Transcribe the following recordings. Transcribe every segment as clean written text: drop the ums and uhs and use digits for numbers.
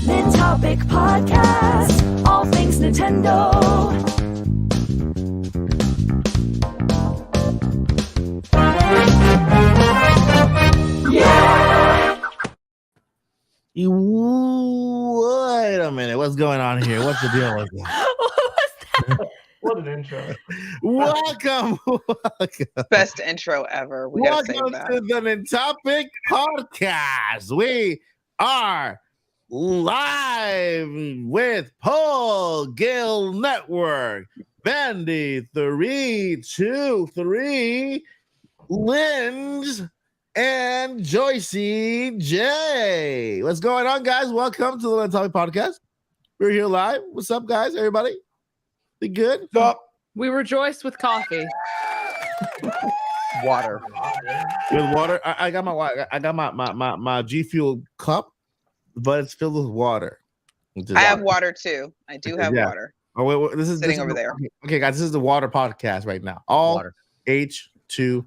Nintopic Podcast, all things Nintendo. Wait a minute. What's going on here? What's the deal with that? What was that? What an intro. Welcome. Best intro ever. We gotta save Welcome that. to the Nintopic Podcast. We are live with Paul Gale Network, Bandy 323, Linz, and Joycey J. What's going on, guys? Welcome to the Nintopic Podcast. We're here live. What's up, guys? Everybody? Be good? What's up? We rejoiced with coffee. Water. With water. I got my water. I got my G Fuel cup, but it's filled with water. I have water too. I do have water. Oh wait, this is Sitting over there. Okay, guys, this is the water podcast right now. All Water. H2O.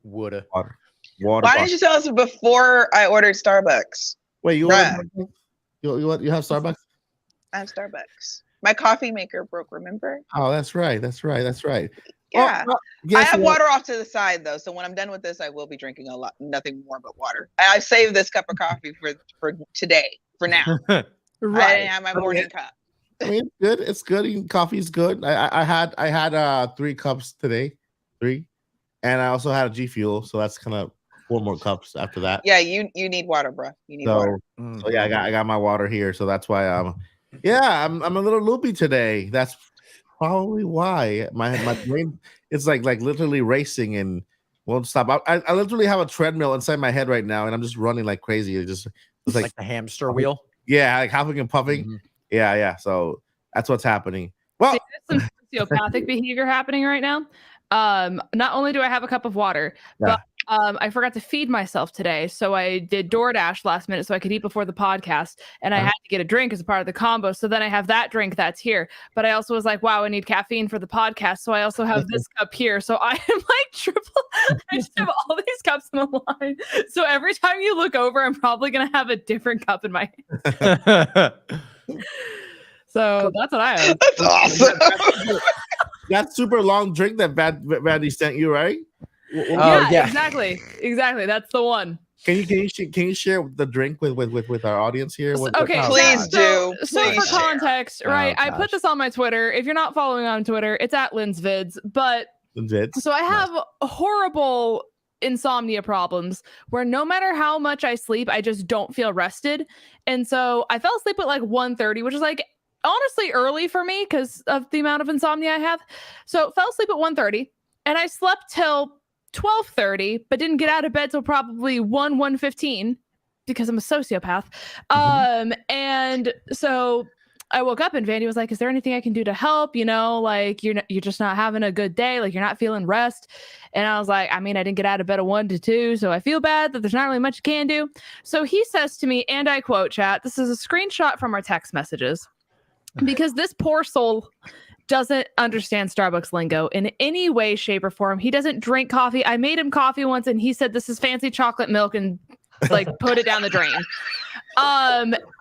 Woulda. Water. Why didn't you tell us before I ordered Starbucks? Wait, you Bruh. you have Starbucks? I have Starbucks. My coffee maker broke, remember? Oh, that's right. Yeah. Well, I guess have what? water off to the side though, so when I'm done with this, I will be drinking nothing more but water. I saved this cup of coffee for today, for now. I didn't have my morning cup. I mean, it's good. It's good. Coffee's good. I had 3 cups today, 3, and I also had a G Fuel, so that's kind of 4 more cups after that. Yeah, you need water, bro. You need water. So yeah, I got my water here, so that's why I'm a little loopy today. That's probably why my brain is like literally racing and Won't stop. I literally have a treadmill inside my head right now, and I'm just running like crazy. It's like the hamster wheel. Yeah, like huffing and puffing. Mm-hmm. Yeah. So that's what's happening. Well, See, there's some sociopathic behavior happening right now. Not only do I have a cup of water, but I forgot to feed myself today. So I did DoorDash last minute so I could eat before the podcast. And I had to get a drink as a part of the combo. So then I have that drink that's here. But I also was like, wow, I need caffeine for the podcast. So I also have this cup here. So I am like triple. I just have all these cups in the line. So every time you look over, I'm probably going to have a different cup in my hand. So that's what I have. That's awesome. that super long drink that Vandy sent you, right? Yeah, exactly. That's the one. Can you share the drink with our audience here? Okay, please do. So Please for share. context, right? I put this on my Twitter. If you're not following on Twitter, it's at Lynn's Vids. But so I have horrible insomnia problems where no matter how much I sleep, I just don't feel rested. And so I fell asleep at like 1:30, which is like honestly early for me because of the amount of insomnia I have. So fell asleep at 1:30 and I slept till 12:30, but didn't get out of bed till probably 1:15 because I'm a sociopath. And so I woke up and Vandy was like, is there anything I can do to help? You know, like you're just not having a good day. Like you're not feeling rest. And I was like, I mean, I didn't get out of bed at 1 to 2. So I feel bad that there's not really much you can do. So he says to me, and I quote, chat, this is a screenshot from our text messages because this poor soul doesn't understand Starbucks lingo in any way, shape, or form. He doesn't drink coffee. I made him coffee once and he said, this is fancy chocolate milk and like put it down the drain.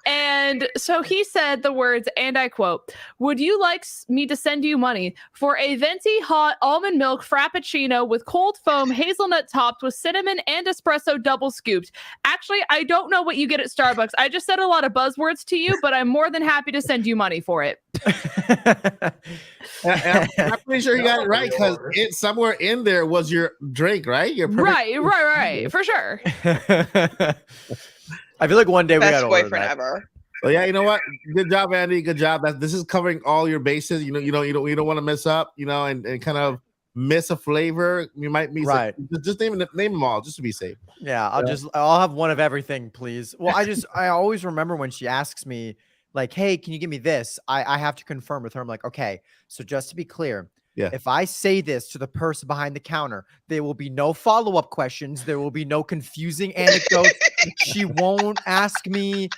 And so he said the words, and I quote, would you like me to send you money for a venti hot almond milk frappuccino with cold foam, hazelnut topped with cinnamon and espresso double scooped? Actually, I don't know what you get at Starbucks. I just said a lot of buzzwords to you, but I'm more than happy to send you money for it. I'm pretty sure you got it right because it somewhere in there was your drink, right? Right, for sure. I feel like one day we got Best to order boyfriend that. ever. Well, yeah, you know what? Good job, Andy. Good job. This is covering all your bases. You don't want to mess up, and kind of miss a flavor. You might miss right. Just name them all, just to be safe. Yeah, I'll have one of everything, please. Well, I always remember when she asks me, like, hey, can you give me this? I have to confirm with her. I'm like, okay, so just to be clear, if I say this to the person behind the counter, there will be no follow-up questions. There will be no confusing anecdotes. She won't ask me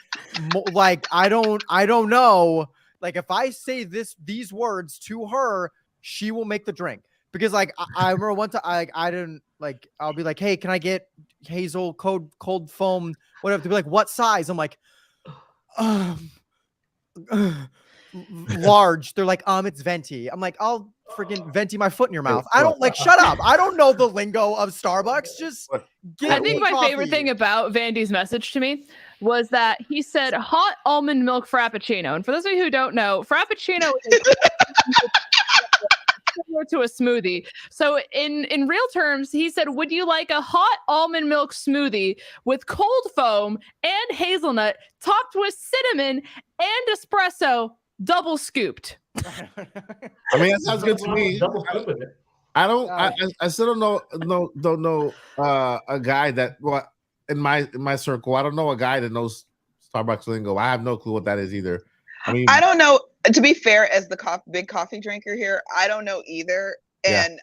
like, I don't know. Like if I say these words to her, she will make the drink. Because like I remember one time I didn't like, I'll be like, hey, can I get hazel cold foam, whatever? They'll be like, what size? I'm like, large. They're like, it's venti. I'm like, I'll freaking venti my foot in your mouth. I don't like, shut up. I don't know the lingo of Starbucks. Just I think my favorite thing about Vandy's message to me was that he said hot almond milk frappuccino. And for those of you who don't know, frappuccino is similar to a smoothie. So in real terms, he said, would you like a hot almond milk smoothie with cold foam and hazelnut topped with cinnamon and espresso double scooped? I mean, that sounds good to me. I still don't know a guy that in my circle. I don't know a guy that knows Starbucks lingo. I have no clue what that is either. I mean, I don't know. To be fair, as the big coffee drinker here, I don't know either. And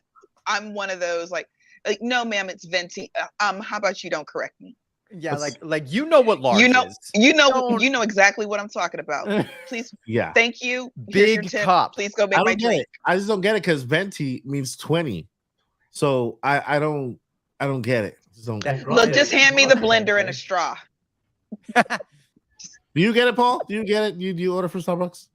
I'm one of those like, no, ma'am, it's venti. How about you don't correct me? Yeah, like you know what large is. You know exactly what I'm talking about. Please, thank you. Big cup. Please go make my drink. I just don't get it because venti means 20, so I don't get it. Look, just hand me the blender and a straw. Do you get it, Paul? Do you get it? Do you order for Starbucks?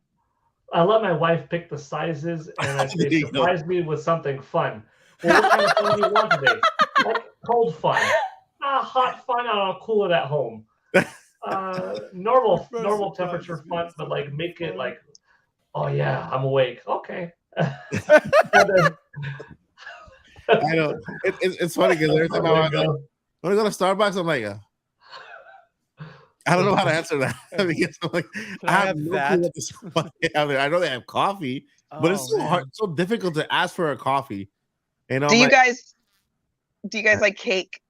I let my wife pick the sizes, and I say, surprise me with something fun. Well, what kind of fun do you want today? Like cold fun. Hot fun, I'll cool it at home. Normal temperature fun, but like make it like, oh yeah, I'm awake. Okay. I know. It's funny because every time I go to Starbucks, I'm like, I don't know how to answer that because I'm like, I have no clue what this out there. I know they have coffee, but it's so hard, so difficult to ask for a coffee. Do you guys? Do you guys like cake?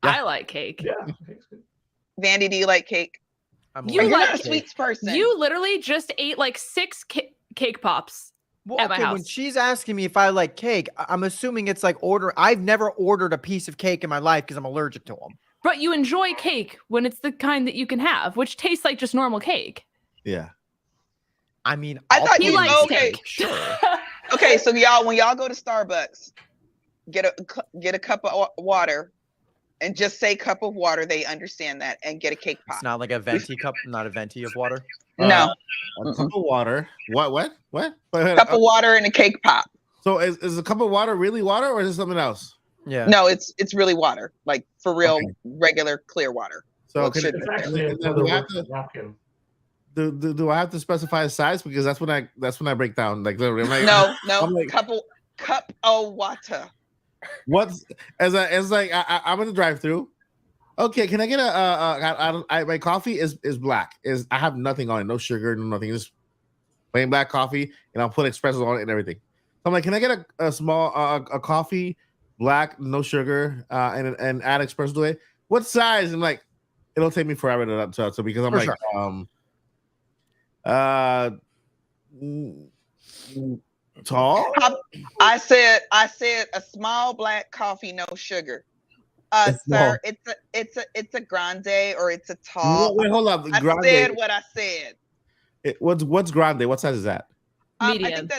Yeah. I like cake. Yeah. Vandy, do you like cake? You're not a sweets person. You literally just ate like 6 cake pops at my house. When she's asking me if I like cake, I'm assuming it's like I've never ordered a piece of cake in my life because I'm allergic to them. But you enjoy cake when it's the kind that you can have, which tastes like just normal cake. Yeah. I mean, I thought you liked okay. Cake. Sure. Okay, so when y'all go to Starbucks, get a cup of water, and just say cup of water. They understand that, and get a cake pop. It's not like a venti cup, not a venti of water. No, a cup of water. What? Cup of water and a cake pop. So is a cup of water really water, or is it something else? Yeah. No, it's really water, like for real, regular clear water. So it's actually do I have to specify a size, because that's when I break down, like literally. No, like, cup of water. What's I'm in the drive-through. Okay, can I get my coffee is black. I have nothing on it, no sugar, no nothing, just plain black coffee, and I'll put espresso on it and everything. So I'm like, can I get a small a coffee, black, no sugar, and add espresso to it? What size? And like, it'll take me forever to because I'm tall. I said a small black coffee, no sugar. Sir, it's a grande or it's a tall. Wait, hold up. I said what I said. What's grande? What size is that? Medium.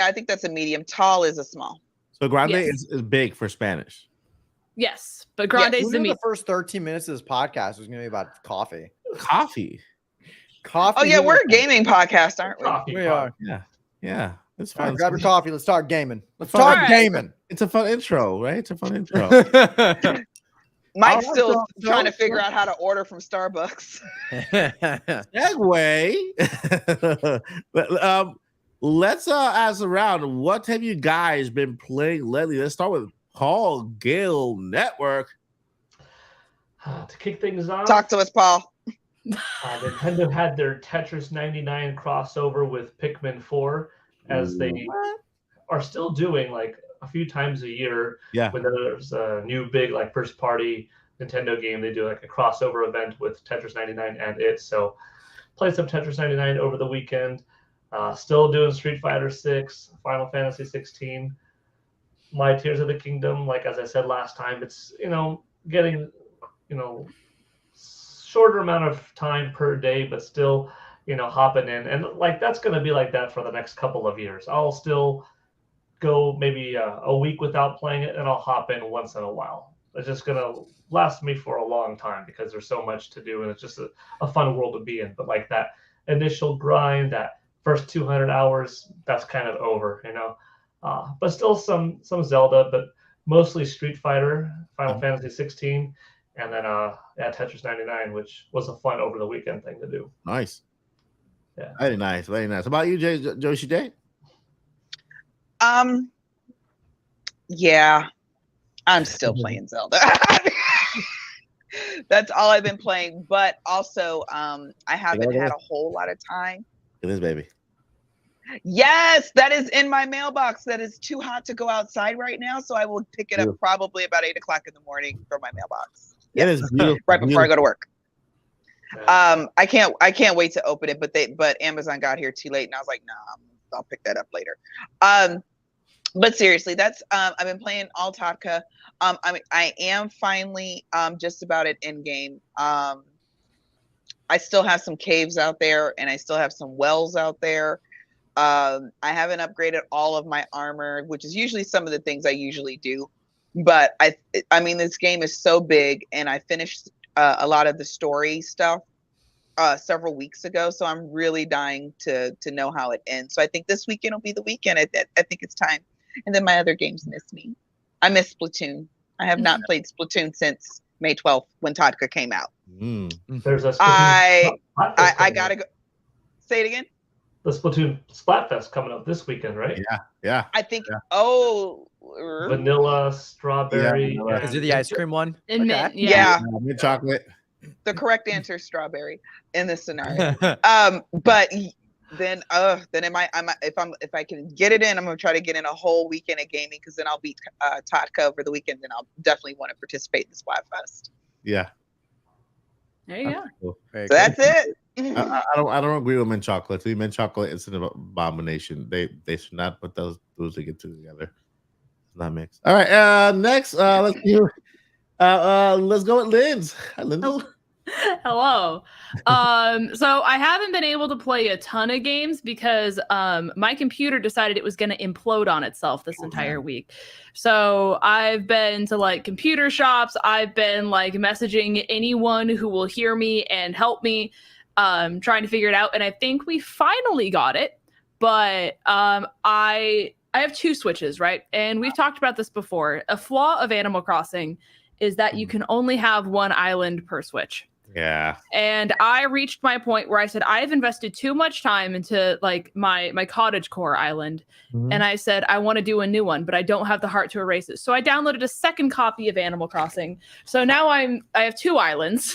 I think that's a medium. Tall is a small. So grande is big for Spanish. Yes, but grande is the first 13 minutes of this podcast was going to be about coffee. Coffee. Oh yeah, we're a gaming podcast, aren't we? We are. Yeah. It's fun. Right, grab your coffee. Let's start gaming. Let's start gaming. It's a fun intro, right? It's a fun intro. Mike's still trying to figure out how to order from Starbucks. Segue. Let's ask around. What have you guys been playing lately? Let's start with Paul Gale Network. To kick things off, talk to us, Paul. Nintendo had their Tetris 99 crossover with Pikmin 4, as they are still doing like a few times a year. Yeah. When there's a new big like first party Nintendo game, they do like a crossover event with Tetris 99 and it. So played some Tetris 99 over the weekend. Still doing Street Fighter 6, Final Fantasy 16, My Tears of the Kingdom. Like as I said last time, it's getting shorter amount of time per day, but still hopping in, and like that's going to be like that for the next couple of years. I'll still go maybe a week without playing it, and I'll hop in once in a while. It's just going to last me for a long time because there's so much to do, and it's just a fun world to be in. But like that initial grind, that first 200 hours, that's kind of over, but still some Zelda, but mostly Street Fighter, Final Fantasy 16, and then Tetris 99, which was a fun over the weekend thing to do. Nice. Yeah. Very nice. Very nice. How about you, Joshi J? Yeah, I'm still playing Zelda. That's all I've been playing. But also, I haven't had a whole lot of time. It is, baby. Yes, that is in my mailbox. That is too hot to go outside right now, so I will pick it up probably about 8 o'clock in the morning from my mailbox. It is beautiful. Right before I go to work. I can't wait to open it, but Amazon got here too late, and I was like, nah, I'll pick that up later. But seriously, that's I've been playing all Tatka. I am finally just about at end game. I still have some caves out there, and I still have some wells out there. I haven't upgraded all of my armor, which is usually some of the things I usually do. But I mean, this game is so big, and I finished a lot of the story stuff several weeks ago, so I'm really dying to know how it ends. So I think this weekend will be the weekend. I think it's time. And then my other games miss me. I miss Splatoon. I have not played Splatoon since May 12th when Tatka came out. There's a I gotta go. Say it again. The Splatoon Splatfest coming up this weekend, right? Yeah. I think. Yeah. Vanilla, strawberry. Yeah. Is it the ice cream one? And mint, yeah. Mint chocolate. The correct answer is strawberry in this scenario. But then it might. If I can get it in, I'm gonna try to get in a whole weekend of gaming because then I'll beat Totka over the weekend. Then I'll definitely want to participate in the Splatfest. Yeah. There you go. Cool. So that's it. I don't agree with mint chocolate. See, mint chocolate is an abomination. They should not put those to get together. It's not mixed. All right. Next, let's hear. Let's go with Linz. Hi, Linz. Hello. So I haven't been able to play a ton of games because my computer decided it was going to implode on itself this entire week. So I've been to like computer shops. I've been like messaging anyone who will hear me and help me, trying to figure it out. And I think we finally got it. But I have 2 Switches, right? And we've talked about this before. A flaw of Animal Crossing is that you can only have 1 island per Switch. Yeah. And I reached my point where I said, I've invested too much time into like my cottage core island. Mm-hmm. And I said, I want to do a new one, but I don't have the heart to erase it. So I downloaded a second copy of Animal Crossing. So now I have 2 islands.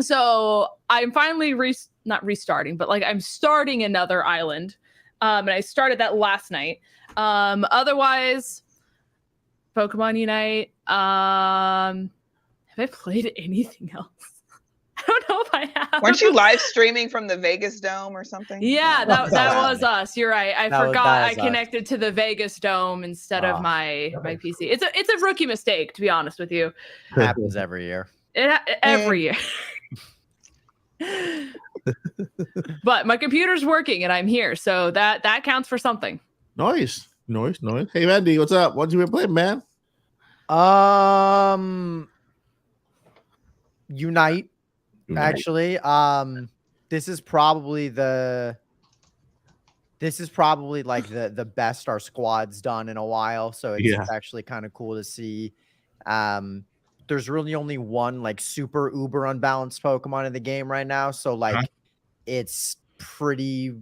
So I'm finally not restarting, but like I'm starting another island. And I started that last night. Otherwise, Pokemon Unite. Have I played anything else? I don't know if I have. Weren't you live streaming from the Vegas Dome or something? Yeah, that was us. You're right. I forgot I connected us. To the Vegas Dome instead of my PC. It's a rookie mistake, to be honest with you. Happens every year. Every year. But my computer's working and I'm here, so that counts for something. Nice. Hey, Mandy, what's up? What you been playing, man? Unite. Actually, this is probably like the best our squad's done in a while. So it's actually kind of cool to see. There's really only one like super uber unbalanced Pokemon in the game right now. So like it's pretty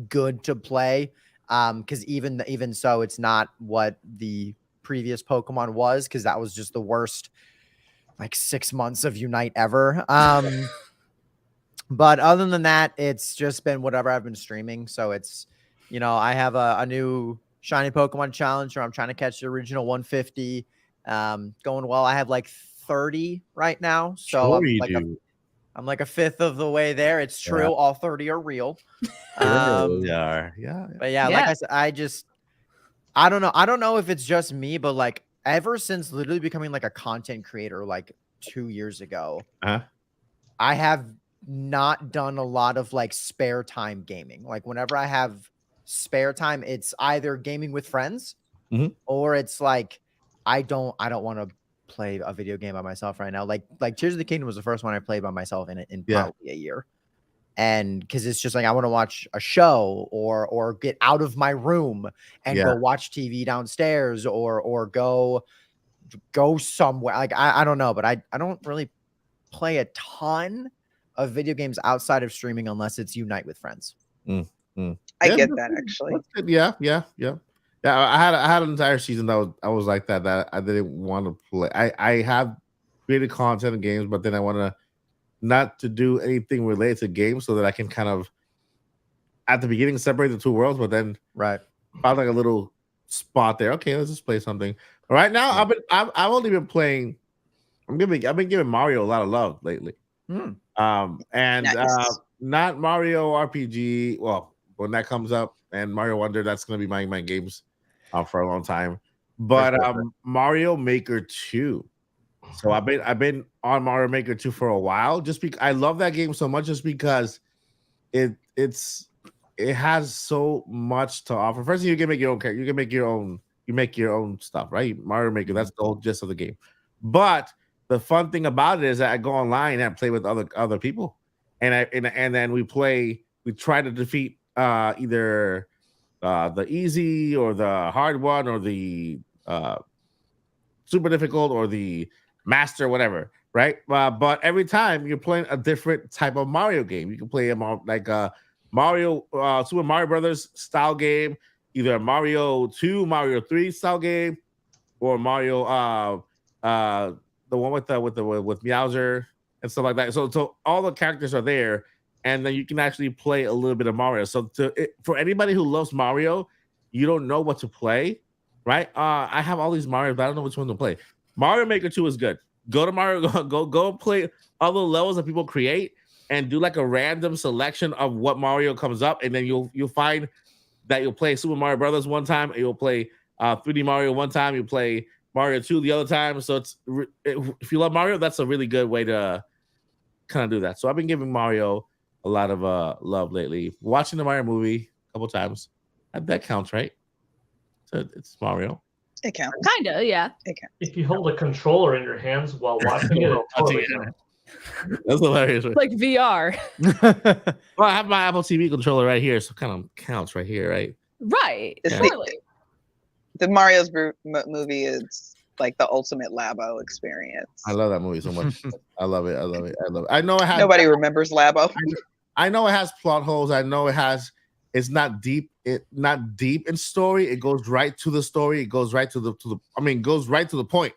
good to play. Because even so, it's not what the previous Pokemon was, because that was just the worst like 6 months of Unite ever. But other than that, it's just been whatever I've been streaming. So it's, I have a new shiny Pokemon challenge where I'm trying to catch the original 150. Going well. I have like 30 right now. So I'm like a fifth of the way there. It's true. Yeah. All 30 are real. Yeah. But yeah, like I said, I don't know. I don't know if it's just me, but like ever since literally becoming like a content creator like 2 years ago, I have not done a lot of like spare time gaming. Like whenever I have spare time, it's either gaming with friends or it's like I don't want to play a video game by myself right now. Like Tears of the Kingdom was the first one I played by myself in probably a year. And because it's just like I want to watch a show or get out of my room and go watch TV downstairs or go somewhere. Like I don't know, but I don't really play a ton of video games outside of streaming unless it's Unite with friends. I get that actually. Yeah. I had an entire season that I was like that I didn't want to play. I have created content in games, but then I want to not to do anything related to games so that I can kind of at the beginning separate the 2 worlds, but then found like a little spot there. Okay, let's just play something. Right now, I've only been playing. I've been giving Mario a lot of love lately. And not Mario RPG. Well, when that comes up and Mario Wonder, that's gonna be my games for a long time. But Mario Maker 2. So I've been on Mario Maker 2 for a while. Just because I love that game so much, just because it has so much to offer. First, you can make your own character. You make your own stuff, right? Mario Maker. That's the whole gist of the game. But the fun thing about it is that I go online and I play with other people, and then we try to defeat either the easy or the hard one or the super difficult or the master, whatever, right? But every time you're playing a different type of Mario game. You can play like a Mario Super Mario Brothers style game, either a Mario 2, Mario 3 style game, or Mario the one with Meowser, and stuff like that. So all the characters are there, and then you can actually play a little bit of Mario. So for anybody who loves Mario, you don't know what to play, right? I have all these Marios, but I don't know which one to play. Mario Maker 2 is good. Go to Mario, go play other levels that people create, and do like a random selection of what Mario comes up, and then you'll find that you'll play Super Mario Brothers one time, and you'll play 3D Mario one time, you play Mario 2 the other time. So if you love Mario, that's a really good way to kind of do that. So I've been giving Mario a lot of love lately. Watching the Mario movie a couple times. That counts, right? So it's Mario. It counts. Kinda, yeah. It counts. If you hold a controller in your hands while watching it, totally counts. That's hilarious. Like VR. Well, I have my Apple TV controller right here, so it kind of counts right here, right? Right. It's Totally. The Mario's movie is like the ultimate Labo experience. I love that movie so much. I love it. I know it has. Nobody remembers Labo. I know it has plot holes. I know it's not deep. Not deep in story. It goes right to the story. It goes right to the. Goes right to the point.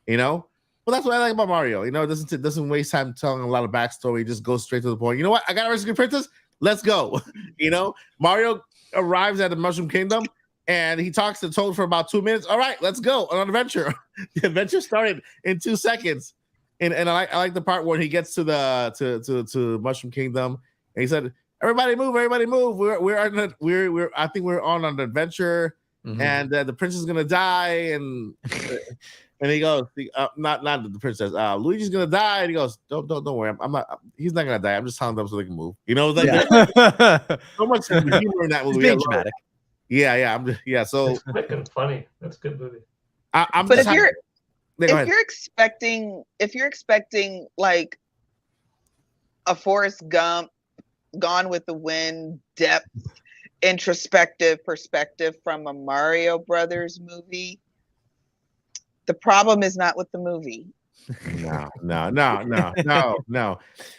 You know. Well, that's what I like about Mario. You know, it doesn't waste time telling a lot of backstory. It just goes straight to the point. You know what? I got a rescue princess. Let's go. You know, Mario arrives at the Mushroom Kingdom and he talks to Toad for about 2 minutes. All right, let's go on an adventure. The adventure started in 2 seconds. And I like the part where he gets to the Mushroom Kingdom and he said, everybody move. I think we're on an adventure, and the princess is gonna die, and he goes, not the princess. Luigi's gonna die, and he goes, don't worry, I'm not. He's not gonna die. I'm just telling them so they can move. You know, like so much humor in that movie. Being dramatic. Yeah. So it's quick and funny. That's a good movie. But if you're expecting like a Forrest Gump, Gone with the Wind, depth, introspective perspective from a Mario Brothers movie, the problem is not with the movie. No.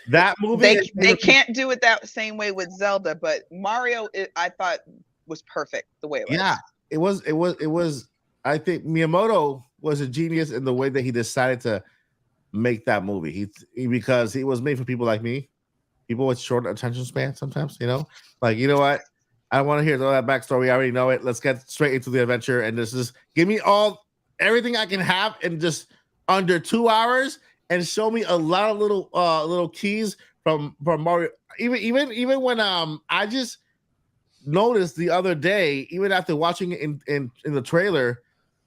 That movie they can't do it that same way with Zelda, but Mario, I thought was perfect the way it was. Yeah, it was. I think Miyamoto was a genius in the way that he decided to make that movie. Because he was made for people like me, people with short attention span. Sometimes, you know, like, you know what? I don't want to hear all that backstory. I already know it. Let's get straight into the adventure, and just give me everything I can have in just under 2 hours, and show me a lot of little keys from Mario. Even when I just noticed the other day, even after watching it in the trailer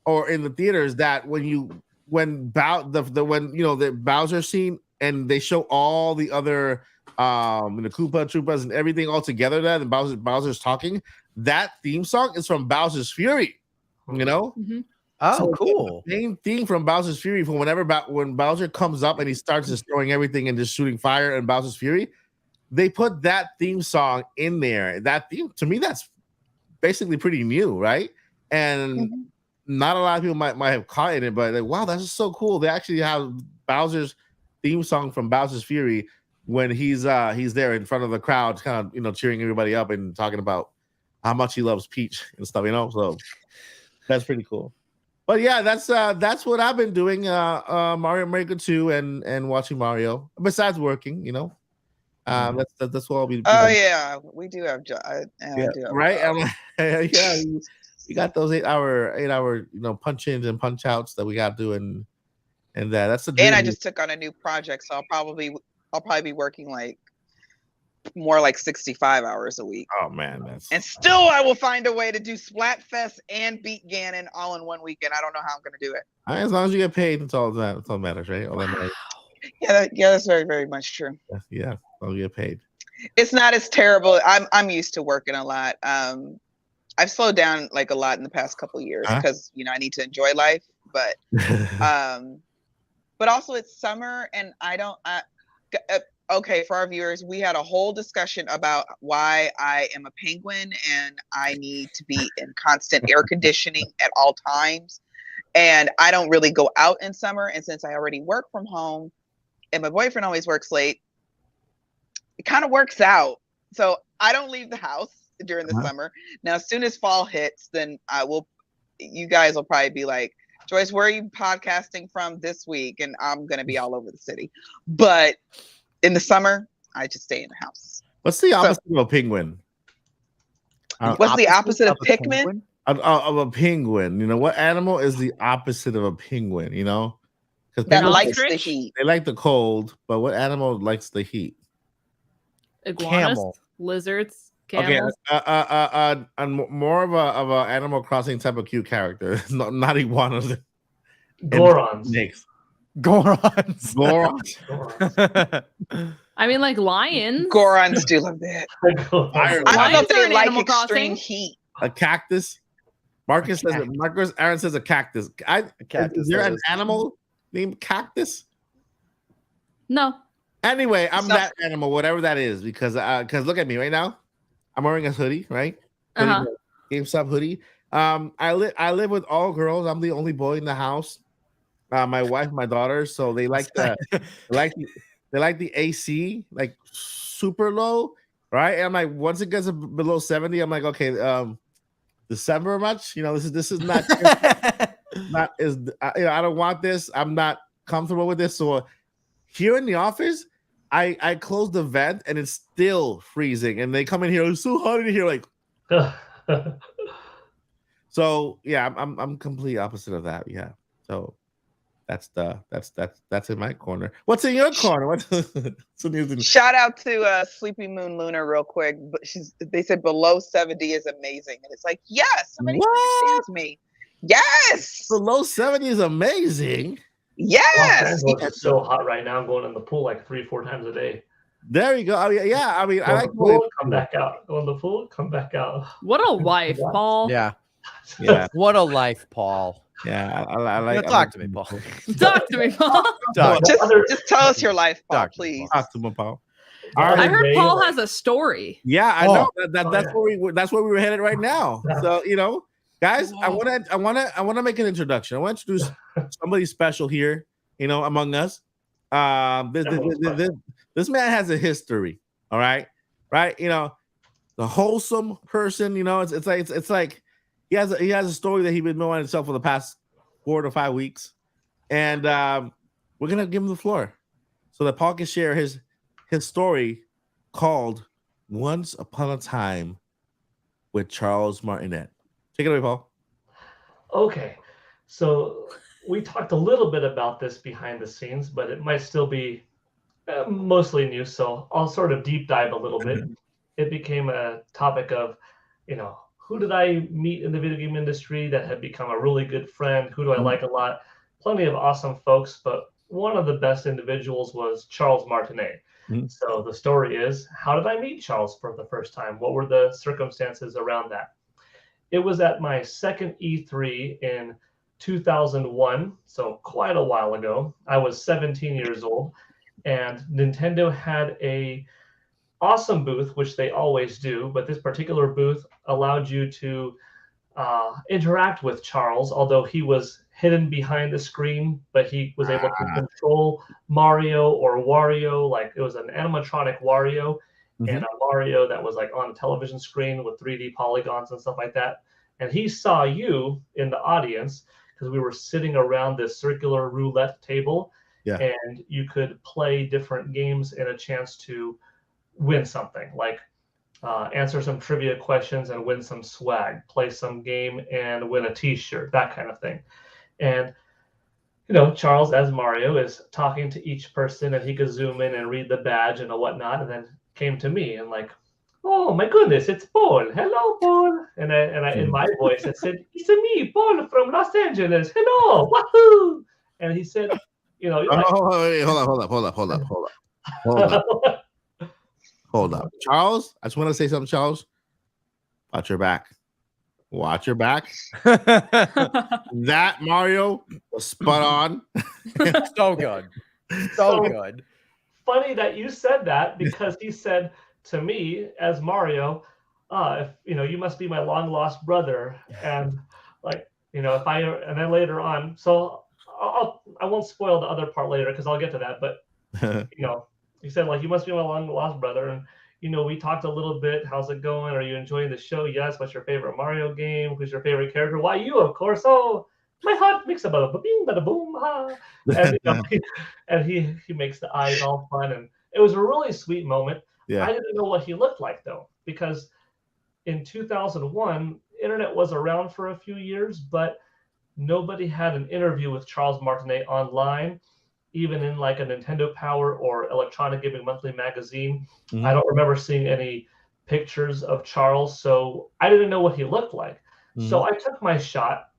or in the theaters, that when the Bowser scene and they show all the other the Koopa Troopas and everything all together, that and Bowser's talking, that theme song is from Bowser's Fury. You know. Mm-hmm. Oh, so cool. The main theme from Bowser's Fury, from when Bowser comes up and he starts destroying everything and just shooting fire in Bowser's Fury, they put that theme song in there. That theme, to me, that's basically pretty new, right? And not a lot of people might have caught it, but like, wow, that's just so cool. They actually have Bowser's theme song from Bowser's Fury when he's there in front of the crowd, kind of cheering everybody up and talking about how much he loves Peach and stuff, So that's pretty cool. But yeah, that's what I've been doing. Mario Maker 2 and watching Mario. Besides working, that's what I'll be. Oh yeah, we do have right. Yeah, you got those 8 hour punch ins and punch outs that we got doing, and that's the. And I just took on a new project, so I'll probably be working like more like 65 hours a week. Oh man, and still I will find a way to do Splatfest and beat Ganon all in one weekend. I don't know how I'm going to do it. As long as you get paid, that's all that matters, right? All that matters. Yeah, that's very, very much true. Yeah, I'll get paid. It's not as terrible. I'm used to working a lot. I've slowed down like a lot in the past couple of years because I need to enjoy life. But but also it's summer and I don't. Okay, for our viewers, we had a whole discussion about why I am a penguin and I need to be in constant air conditioning at all times. And I don't really go out in summer. And since I already work from home and my boyfriend always works late, it kind of works out. So I don't leave the house during the summer. Now, as soon as fall hits, then you guys will probably be like, Joyce, where are you podcasting from this week? And I'm going to be all over the city. But in the summer, I just stay in the house. What's the opposite of a penguin? What's the opposite of Pikmin? Of a penguin. You know, what animal is the opposite of a penguin? You know? That likes the heat. They like the cold, but what animal likes the heat? Iguanas, lizards, camels. Okay, more of a Animal Crossing type of cute character. not iguanas. Gorons. Snakes. Gorons. I mean, like lions. Gorons do love that. I don't know if they like extreme heat. A cactus. Marcus Aaron says a cactus. Is there an animal named Cactus? No. Anyway, I'm that animal, whatever that is, because look at me right now. I'm wearing a hoodie, right? GameStop hoodie. I live with all girls. I'm the only boy in the house. My wife, my daughter, so they like the the AC like super low, right? And I'm like, once it gets below 70, I'm like, okay, December much? You know, this is not not is you know, I don't want this. I'm not comfortable with this. So here in the office, I close the vent and it's still freezing. And they come in here, it's so hot in here, like. So yeah, I'm complete opposite of that. Yeah. So that's in my corner. What's in your corner? Shout out to Sleepy Moon Lunar real quick. But they said below 70 is amazing, and it's like, yes, somebody understands me. Yes, below 70 is amazing. Yes, it's so hot right now. I'm going in the pool like 3-4 times a day. There you go. I mean, yeah. I mean, I like pool, come back out. Go in the pool, come back out. What a wife, Paul. Yeah. What a life, Paul. Yeah, I like. Talk to me, Paul. Talk to me, Paul. Just tell us your life, Paul, please. Talk to me, Paul. I heard Paul has a story. Yeah, I know. That's where we were headed right now. So you know, guys, I want to make an introduction. I want to introduce somebody special here. You know, among us. This man has a history. All right, right. You know, the wholesome person. You know, it's like. He has a story that he's been knowing himself for the past 4 to 5 weeks, and we're gonna give him the floor so that Paul can share his story called "Once Upon a Time" with Charles Martinet. Take it away, Paul. Okay, so we talked a little bit about this behind the scenes, but it might still be mostly new. So I'll sort of deep dive a little bit. It became a topic of, you know. Who did I meet in the video game industry that had become a really good friend? Who do I like a lot? Plenty of awesome folks, but one of the best individuals was Charles Martinet. So the story is, how did I meet Charles for the first time? What were the circumstances around that? It was at my second E3 in 2001, so quite a while ago. I was 17 years old, and Nintendo had a awesome booth, which they always do, but this particular booth allowed you to interact with Charles, although he was hidden behind the screen, but he was able to control Mario or Wario. Like, it was an animatronic Wario and a Mario that was like on a television screen with 3D polygons and stuff like that. And he saw you in the audience because we were sitting around this circular roulette table, and you could play different games and a chance to win something, like answer some trivia questions and win some swag, play some game and win a t-shirt, that kind of thing. And you know, Charles as Mario is talking to each person, and he could zoom in and read the badge and whatnot, and then came to me and like, oh my goodness, it's Paul. Hello, Paul. And I in my voice I said, it's me, Paul from Los Angeles. Hello, wahoo. And he said, you know, Hold up. Charles, I just want to say something, Charles. Watch your back. Watch your back. That Mario was spot on. So good. So good. Funny that you said that, because he said to me as Mario, if you know, you must be my long lost brother. And like, you know, and then later on, so I won't spoil the other part later because I'll get to that. But you know, he said, like, you must be my long lost brother. And, you know, we talked a little bit. How's it going? Are you enjoying the show? Yes. What's your favorite Mario game? Who's your favorite character? Why, you, of course. Oh, my heart makes a bada bing, bada boom, ha. And, and he makes the eyes all fun. And it was a really sweet moment. Yeah. I didn't know what he looked like, though, because in 2001, internet was around for a few years, but nobody had an interview with Charles Martinet online, even in like a Nintendo Power or Electronic Gaming Monthly magazine. Mm-hmm. I don't remember seeing any pictures of Charles, so I didn't know what he looked like. Mm-hmm. So I took my shot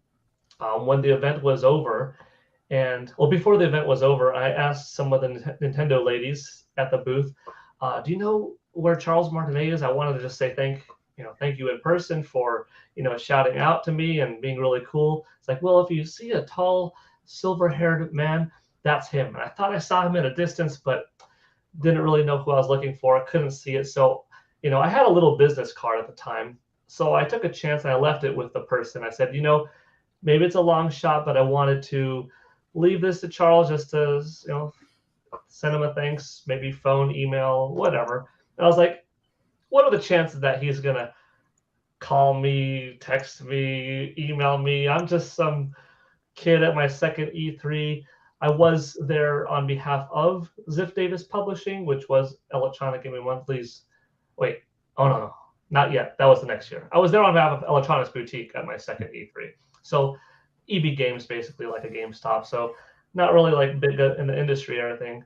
when the event was over. And well, before the event was over, I asked some of the Nintendo ladies at the booth, do you know where Charles Martinet is? I wanted to just say thank you in person for, shouting out to me and being really cool. It's like, well, if you see a tall, silver-haired man, that's him. And I thought I saw him in a distance, but didn't really know who I was looking for. I couldn't see it. So, I had a little business card at the time. So I took a chance and I left it with the person. I said, maybe it's a long shot, but I wanted to leave this to Charles just to, send him a thanks, maybe phone, email, whatever. And I was like, what are the chances that he's going to call me, text me, email me? I'm just some kid at my second E3. I was there on behalf of Ziff Davis Publishing, which was Electronic Gaming Monthly's. Wait, no, not yet. That was the next year. I was there on behalf of Electronics Boutique at my second E3. So EB Games, basically like a GameStop. So not really like big in the industry or anything.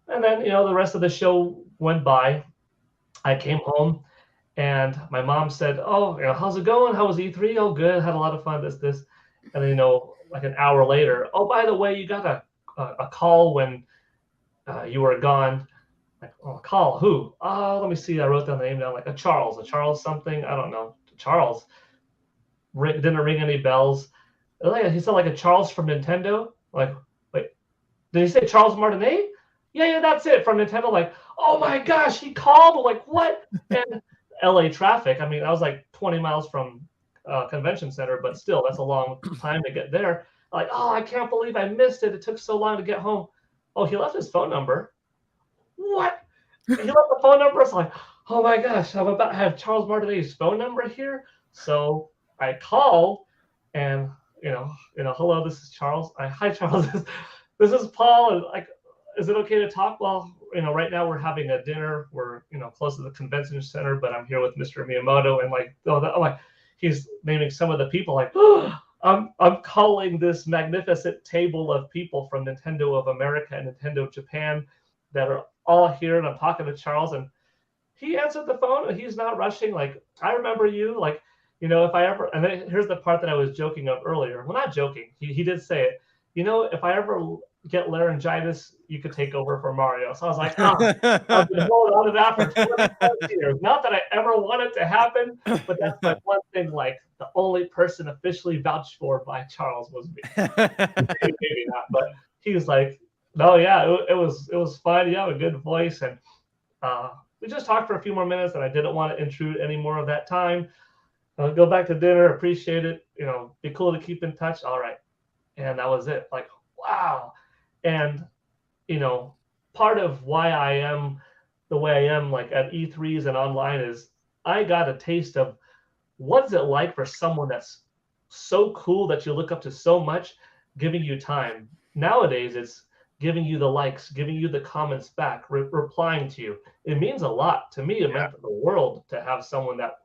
And then, the rest of the show went by. I came home and my mom said, oh, how's it going? How was E3? Oh, good. Had a lot of fun, this. And then, like an hour later, oh, by the way, you got a call when you were gone. Like, oh, call who? Oh, let me see. I wrote down the name down, like a Charles something. I don't know. Charles. Didn't ring any bells. He said like a Charles from Nintendo. Like, wait, did he say Charles Martinet? Yeah, that's it, from Nintendo. Like, oh my gosh, he called. Like, what? And LA traffic. I mean, I was like 20 miles from convention center, but still, that's a long time to get there. Like, oh, I can't believe I missed it. It took so long to get home. Oh, he left his phone number. What? He left the phone number. It's like, oh my gosh, I'm about to have Charles Martinet's phone number here. So I called and, hello, this is Charles. Hi, Charles. This is Paul. And like, is it okay to talk? Well, right now we're having a dinner. We're, close to the convention center, but I'm here with Mr. Miyamoto. And like, he's naming some of the people like, oh, I'm calling this magnificent table of people from Nintendo of America and Nintendo of Japan that are all here. And I'm talking to Charles, and he answered the phone. And he's not rushing. Like, I remember you. Like, if I ever, and then here's the part that I was joking of earlier. Well, not joking. He did say it. If I ever get laryngitis, you could take over for Mario. So I was like, I've been holding on to that for 20 years. Not that I ever want it to happen, but that's my one thing. Like, the only person officially vouched for by Charles was me. Maybe not, but he was like, no, yeah, it was fun. You have a good voice, and we just talked for a few more minutes, and I didn't want to intrude any more of that time. Go back to dinner. Appreciate it. Be cool to keep in touch. All right, and that was it. Like, wow. And, part of why I am the way I am, like at E3s and online, is I got a taste of what's it like for someone that's so cool that you look up to so much, giving you time. Nowadays, it's giving you the likes, giving you the comments back, replying to you. It means a lot. To me, it meant the world to have someone that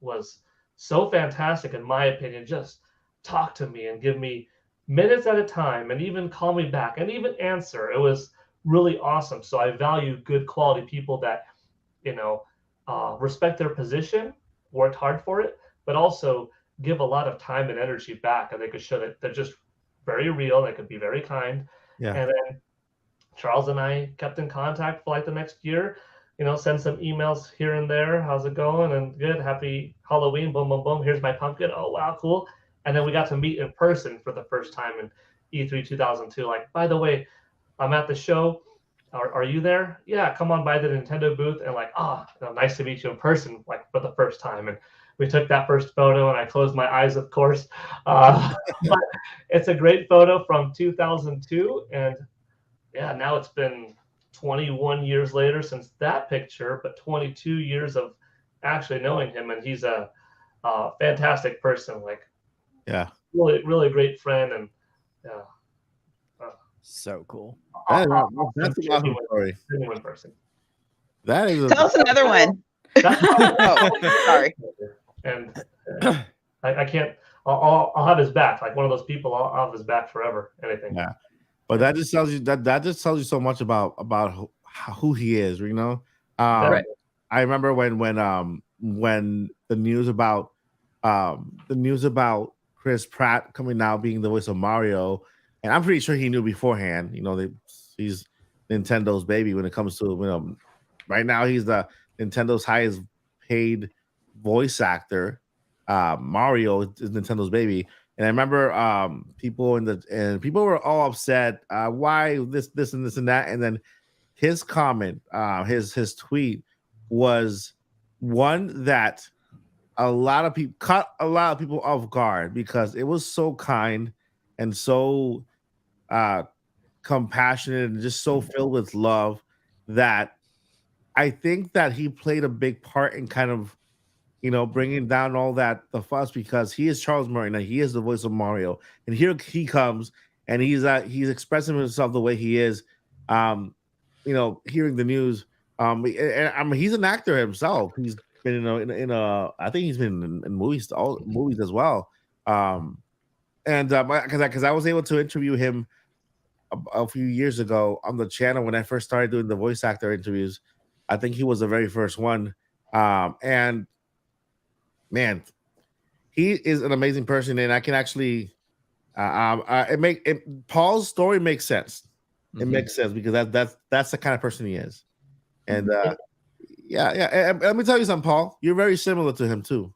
was so fantastic, in my opinion, just talk to me and give me minutes at a time, and even call me back and even answer. It was really awesome. So I value good quality people that, respect their position, worked hard for it, but also give a lot of time and energy back. And they could show that they're just very real. They could be very kind. Yeah. And then Charles and I kept in contact for like the next year, send some emails here and there. How's it going? And good. Happy Halloween. Boom, boom, boom. Here's my pumpkin. Oh, wow. Cool. And then we got to meet in person for the first time in E3 2002. Like, by the way, I'm at the show. Are you there? Yeah, come on by the Nintendo booth. And like, nice to meet you in person, like for the first time. And we took that first photo, and I closed my eyes, of course. But it's a great photo from 2002. And yeah, now it's been 21 years later since that picture, but 22 years of actually knowing him. And he's a fantastic person. Like, yeah, really, really great friend, and yeah. So cool. That's an awesome story. Genuine person. That is. Tell us another one. Sorry. And I can't. I'll have his back. Like one of those people. I'll have his back forever. Anything. Yeah. But that just tells you that just tells you so much about who he is. You know. Right. I remember when the news about Chris Pratt coming out being the voice of Mario, and I'm pretty sure he knew beforehand. You know, he's Nintendo's baby when it comes to right now he's the Nintendo's highest paid voice actor. Mario is Nintendo's baby, and I remember people were all upset. Why this and this and that, and then his comment, his tweet was one that a lot of people caught a lot of people off guard because it was so kind and so compassionate and just so filled with love that I think that he played a big part in kind of, bringing down all the fuss because he is Charles Martinet. He is the voice of Mario, and here he comes and he's expressing himself the way he is. Hearing the news. He's an actor himself. He's been in a I think he's been in movies as well. Because I was able to interview him a few years ago on the channel when I first started doing the voice actor interviews. I think he was the very first one. And man, he is an amazing person, and I can actually Paul's story makes sense. It makes sense because that's the kind of person he is. And yeah. And let me tell you something, Paul. You're very similar to him too.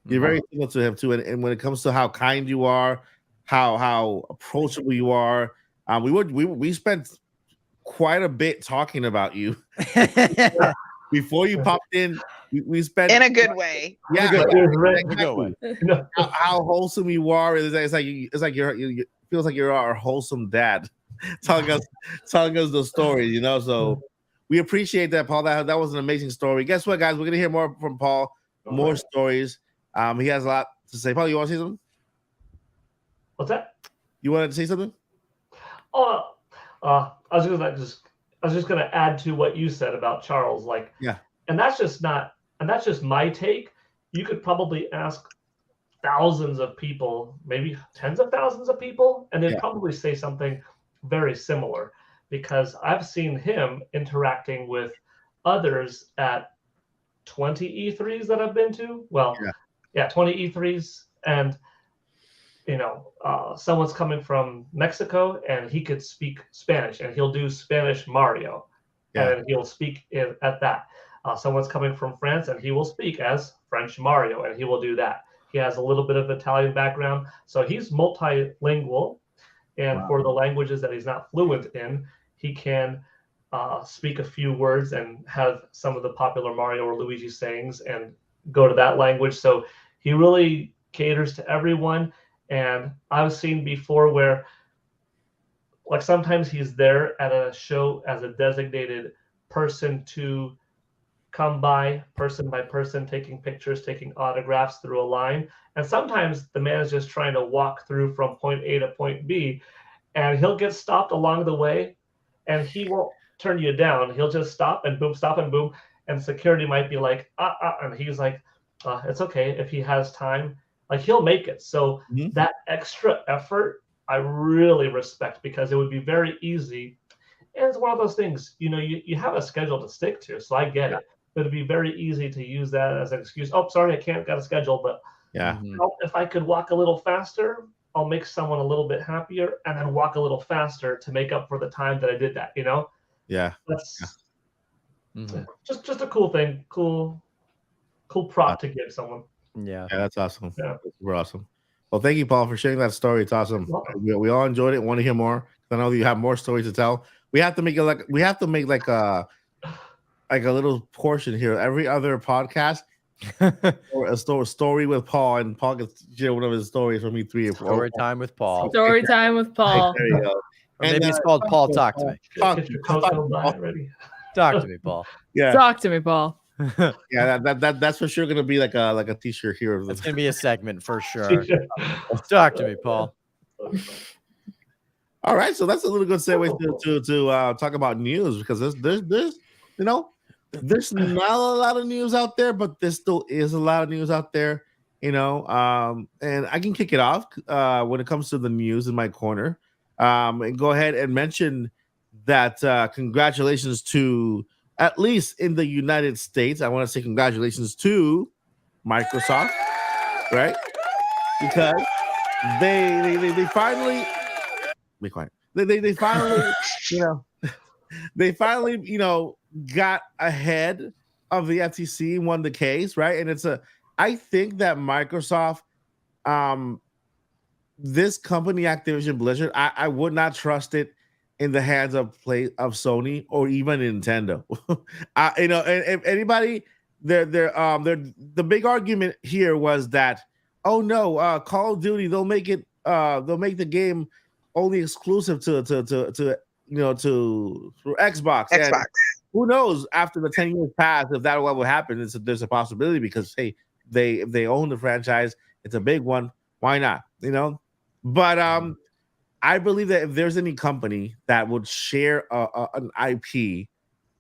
You're very similar to him too. And when it comes to how kind you are, how approachable you are, we spent quite a bit talking about you before you popped in. We spent in a good way. Yeah, Exactly. how wholesome you are. It's like you feels like you're our wholesome dad, telling us the stories. So. We appreciate that, Paul. That was an amazing story. Guess what, guys? We're gonna hear more from Paul, more stories. He has a lot to say. Paul, you want to say something? What's that? You wanted to say something? I was just gonna add to what you said about Charles. And that's just my take. You could probably ask thousands of people, maybe tens of thousands of people, and they'd probably say something very similar. Because I've seen him interacting with others at 20 E3s that I've been to. 20 E3s. And, someone's coming from Mexico and he could speak Spanish and he'll do Spanish Mario. Yeah. And he'll speak at that. Someone's coming from France and he will speak as French Mario and he will do that. He has a little bit of Italian background. So he's multilingual. And for the languages that he's not fluent in, he can speak a few words and have some of the popular Mario or Luigi sayings and go to that language. So he really caters to everyone. And I've seen before where, sometimes he's there at a show as a designated person to come by person, taking pictures, taking autographs through a line. And sometimes the man is just trying to walk through from point A to point B, and he'll get stopped along the way, and he won't turn you down. He'll just stop and boom, and security might be like, and he's like, it's okay if he has time. He'll make it. So that extra effort, I really respect, because it would be very easy. And it's one of those things, you have a schedule to stick to, so I get it. But it'd be very easy to use that as an excuse. Oh, sorry, I can't, got a schedule. But if I could walk a little faster, I'll make someone a little bit happier, and then walk a little faster to make up for the time that I did that, Yeah. That's just a cool thing. Cool prop to give someone. Yeah, that's awesome. Yeah. We're awesome. Well, thank you, Paul, for sharing that story. It's awesome. We all enjoyed it. Want to hear more? I know you have more stories to tell. We have to make like a little portion here. Every other podcast, or a story with Paul, and Paul gets share one of his stories from E3 or 4. Story time with Paul. Story time with Paul. There you go. Or maybe it's called Paul Talk to Me. Talk to me, Paul. Talk to me, Paul. Yeah. Talk to me, Paul. Yeah, that's for sure gonna be like a t-shirt here. It's gonna be a segment for sure. Talk to me, Paul. All right, so that's a little good segue to talk about news, because there's there's not a lot of news out there, but there still is a lot of news out there, and I can kick it off when it comes to the news in my corner, and go ahead and mention that congratulations to, at least in the United States, I want to say congratulations to Microsoft, right? Because they finally be quiet. They finally, they finally, got ahead of the FTC, won the case, right? And I think that Microsoft, this company, Activision Blizzard, I would not trust it in the hands of Sony or even Nintendo. And if anybody, the big argument here was that, oh no, Call of Duty, they'll make the game only exclusive to through Xbox. And who knows, after the 10 years pass, if that will happen, there's a possibility, because hey, if they own the franchise, it's a big one. Why not? But I believe that if there's any company that would share an IP,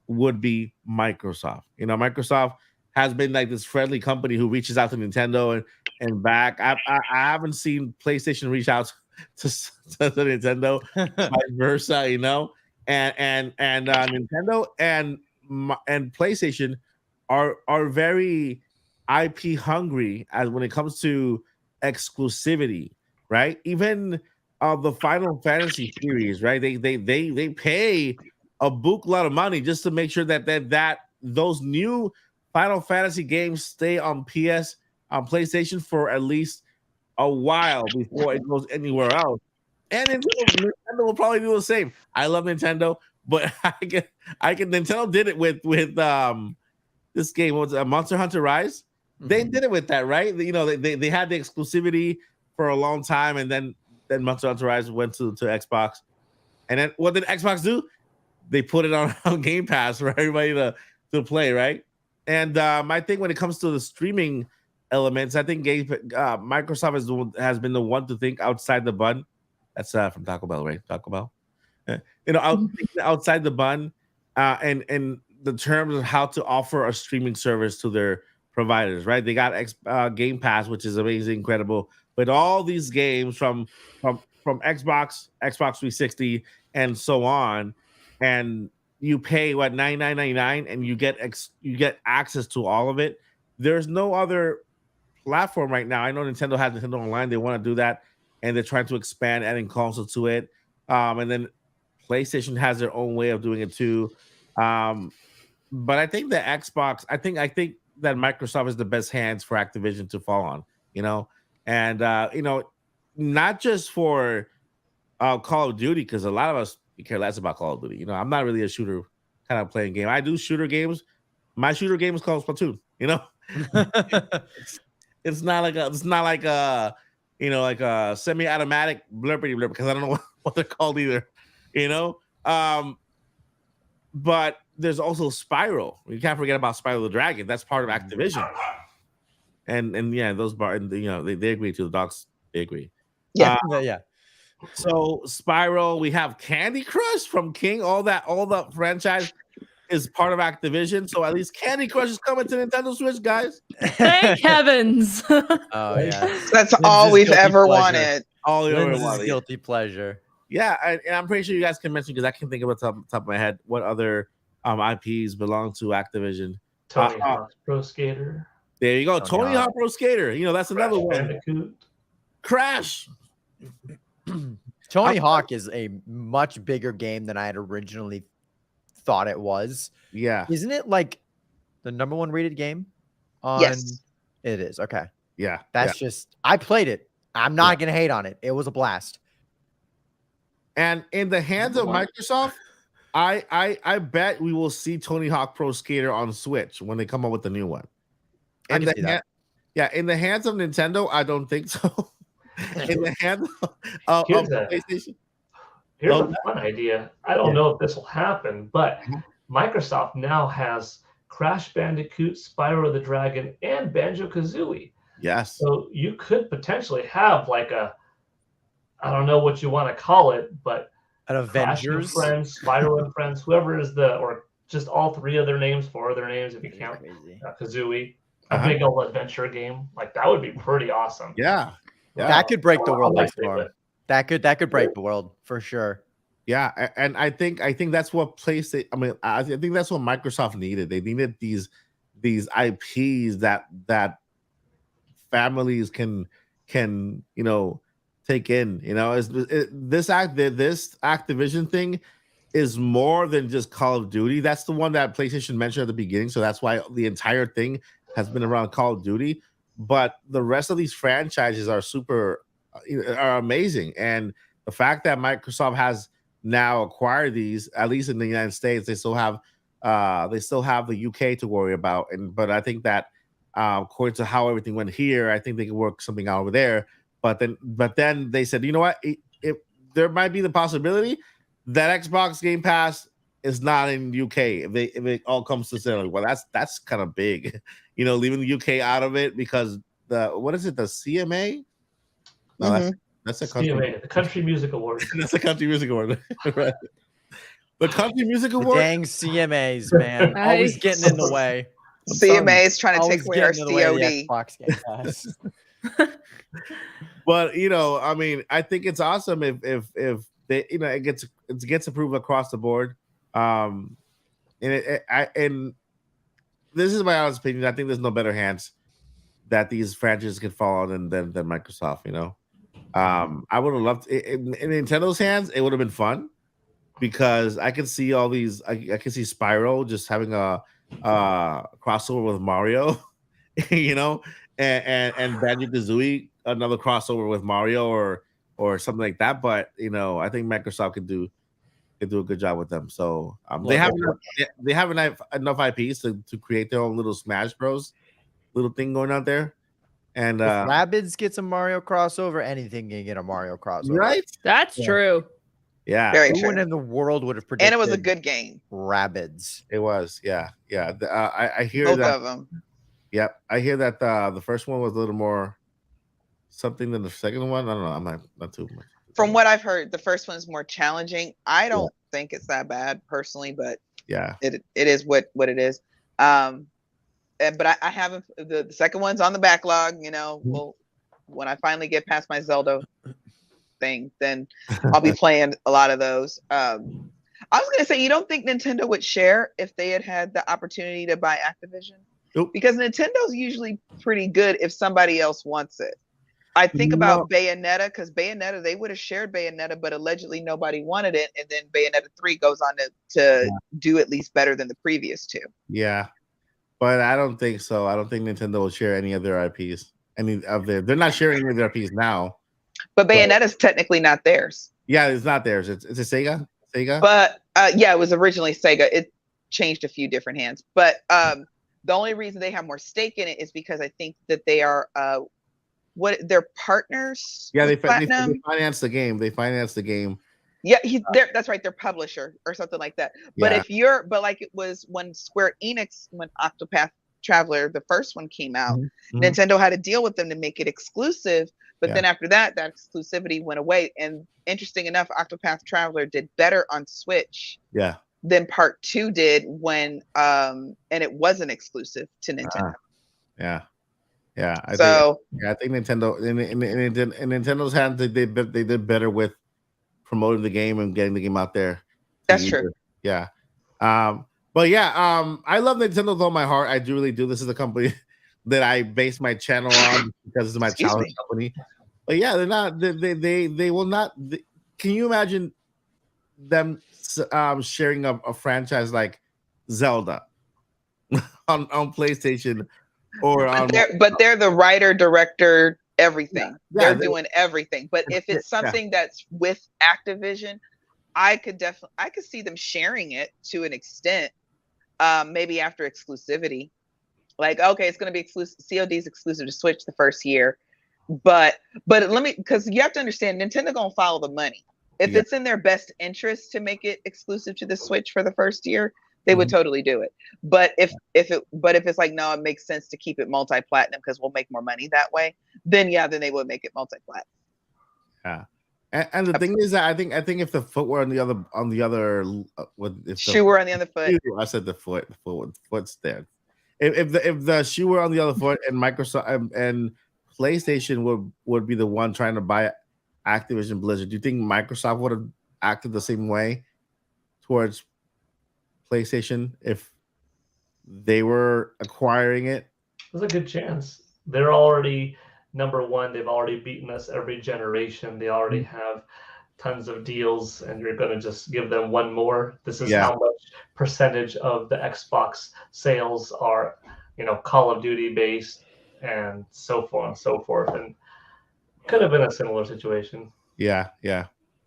would be Microsoft. Microsoft has been like this friendly company who reaches out to Nintendo and back. I haven't seen PlayStation reach out to Nintendo, vice versa. And Nintendo and PlayStation are very IP hungry as when it comes to exclusivity, right? Even the Final Fantasy series, right? They pay a bookload of money just to make sure that those new Final Fantasy games stay on PlayStation for at least a while before it goes anywhere else. And Nintendo will probably do the same. I love Nintendo, but Nintendo did it with this game. What was it, Monster Hunter Rise? Mm-hmm. They did it with that, right? They had the exclusivity for a long time, and then Monster Hunter Rise went to Xbox. And then what did Xbox do? They put it on Game Pass for everybody to play, right? And I think when it comes to the streaming elements, I think Microsoft has been the one to think outside the bun. That's from Taco Bell, right? Taco Bell. Outside the bun, and the terms of how to offer a streaming service to their providers, right? They got Game Pass, which is amazing, incredible. But all these games from Xbox 360, and so on, and you pay what $99.99, and you get access to all of it. There's no other platform right now. I know Nintendo has Nintendo Online. They want to do that, and they're trying to expand adding consoles to it. And then PlayStation has their own way of doing it too. But I think that Xbox, I think that Microsoft is the best hands for Activision to fall on, and not just for Call of Duty, because a lot of us care less about Call of Duty. I'm not really a shooter kind of playing game. I do shooter games. My shooter game is called Splatoon. It's not like a semi-automatic blurpity blurp, because I don't know what they're called either. But there's also Spyro. You can't forget about Spyro the Dragon. That's part of Activision. And yeah, those they agree to the dogs. They agree. Yeah, yeah. So Spyro, we have Candy Crush from King. All the franchise is part of Activision. So at least Candy Crush is coming to Nintendo Switch, guys. Thank heavens. Oh yeah, that's all we've ever wanted. All we ever wanted. Guilty pleasure. Yeah, and I'm pretty sure you guys can mention, because I can think of it top of my head what other IPs belong to Activision. Tony Hawk's Pro Skater. There you go, Tony Hawk Pro Skater. That's another one. Crash. Tony Hawk is a much bigger game than I had originally thought it was. Yeah, isn't it like the #1 rated game? Yes, it is. Okay, yeah, that's just, I played it. I'm not gonna hate on it. It was a blast. And in the hands of Microsoft, I bet we will see Tony Hawk Pro Skater on Switch when they come up with the new one. In the hands of Nintendo, I don't think so. In the hands of PlayStation. Here's a fun idea. I don't know if this will happen, but Microsoft now has Crash Bandicoot, Spyro the Dragon, and Banjo-Kazooie. Yes. So you could potentially have like a, I don't know what you want to call it, but an Avengers, Crash and Friends, Spyro and Friends, whoever is or just all three of their names, four of their names if you count Kazooie, a big old adventure game. Like that would be pretty awesome. Yeah. That could break the world by storm. That could break the world for sure. Yeah, and I think that's what PlayStation. I mean, I think that's what Microsoft needed. They needed these IPs that families can take in. This Activision thing is more than just Call of Duty. That's the one that PlayStation mentioned at the beginning. So that's why the entire thing has been around Call of Duty. But the rest of these franchises are amazing, and the fact that Microsoft has now acquire these, at least in the United States, they still have the UK to worry about. But I think that according to how everything went here, I think they can work something out over there. But then they said, you know what? If there might be the possibility that Xbox Game Pass is not in UK if it all comes to Zelda. Well, that's kind of big, leaving the UK out of it because the CMA? No, that's a country. CMA, the Country Music Award. That's a Country Music Award. Right. The Country Music Award. Dang CMAs, man. Always getting in the way. CMA is trying to take away our COD. Xbox Game Pass. But I mean, I think it's awesome if they, it gets approved across the board. And this is my honest opinion. I think there's no better hands that these franchises could fall on than Microsoft. I would have loved in Nintendo's hands. It would have been fun because I could see all these. I could see Spyro just having a crossover with Mario, and Banjo-Kazooie another crossover with Mario or something like that. But I think Microsoft could do a good job with them. So they have enough IPs to create their own little Smash Bros. Little thing going out there. And if Rabbids gets a Mario crossover, anything can get a Mario crossover. Right? That's true. Yeah. Very Who true. in the world would have predicted? And it was a good game. Rabbids. It was. Yeah. Yeah. I hear both that. Of them. Yep. I hear that the first one was a little more something than the second one. I don't know. I'm not too much. From what I've heard, the first one's more challenging. I don't think it's that bad personally, but yeah, it is what it is. But I haven't. The second one's on the backlog. Well, when I finally get past my Zelda thing, then I'll be playing a lot of those. I was gonna say, you don't think Nintendo would share if they had the opportunity to buy Activision? Nope. Because Nintendo's usually pretty good if somebody else wants it. I think about Bayonetta, because Bayonetta, they would have shared Bayonetta, but allegedly nobody wanted it, and then Bayonetta 3 goes on to do at least better than the previous two. Yeah. But I don't think so. I don't think Nintendo will share any of their IPs. They're not sharing any of their IPs now. But Bayonetta's technically not theirs. Yeah, it's not theirs. It's a Sega. But it was originally Sega. It changed a few different hands. But the only reason they have more stake in it is because I think that they are they're partners. Yeah, they finance the game. They finance the game. Yeah, that's right. They're publisher or something like that. But but like it was when Square Enix, when Octopath Traveler, the first one came out, Nintendo had a deal with them to make it exclusive. But then after that exclusivity went away. And interesting enough, Octopath Traveler did better on Switch. Yeah. Than Part 2 did when and it wasn't exclusive to Nintendo. Yeah. I think Nintendo in Nintendo's hands they did better with promoting the game and getting the game out there. That's true. Yeah. But yeah, I love Nintendo with all my heart. I do really do. This is the company that I base my channel on because it's my childhood company. But yeah, they're not. They will not. Can you imagine them sharing a franchise like Zelda on PlayStation or on? But they're the writer, director, everything. They're doing everything. But if it's something that's with Activision, I could see them sharing it to an extent. Maybe after exclusivity, like okay, it's going to be exclusive. COD's exclusive to Switch the first year, but because you have to understand, Nintendo gonna follow the money. If it's in their best interest to make it exclusive to the Switch for the first year, They would totally do it. But if it's like, no, it makes sense to keep it multi-platinum because we'll make more money that way, then they would make it multi-platinum. Yeah. And the thing is that I think if the foot were on the other if shoe were on the other foot. I said the foot's there. If the shoe were on the other foot and Microsoft and PlayStation would be the one trying to buy Activision Blizzard, do you think Microsoft would have acted the same way towards PlayStation if they were acquiring it? There's a good chance. They're already number one. They've already beaten us every generation. They already have tons of deals, and you're going to just give them one more. This is how much percentage of the Xbox sales are, Call of Duty based, and so forth and so forth. And could have been a similar situation. Yeah.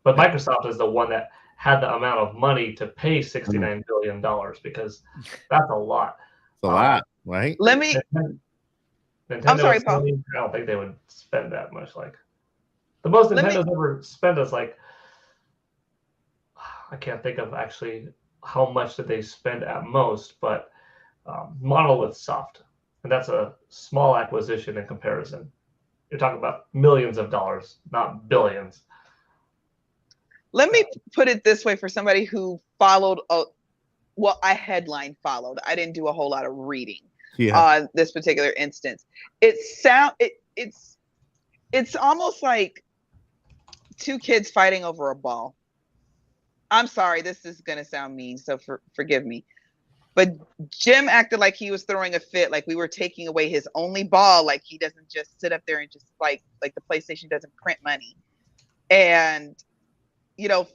But Microsoft is the one that had the amount of money to pay $69 billion, because that's a lot. It's a lot, right? Nintendo, I'm sorry, Paul. I don't think they would spend that much. Like, the most Nintendo's ever spent is like, I can't think of actually how much did they spend at most, but Monolith Soft, and that's a small acquisition in comparison. You're talking about millions of dollars, not billions. Let me put it this way for somebody who followed, I headline followed. I didn't do a whole lot of reading on this particular instance. It's almost like two kids fighting over a ball. I'm sorry, this is going to sound mean, so forgive me. But Jim acted like he was throwing a fit, like we were taking away his only ball, like he doesn't just sit up there and just like the PlayStation doesn't print money. And,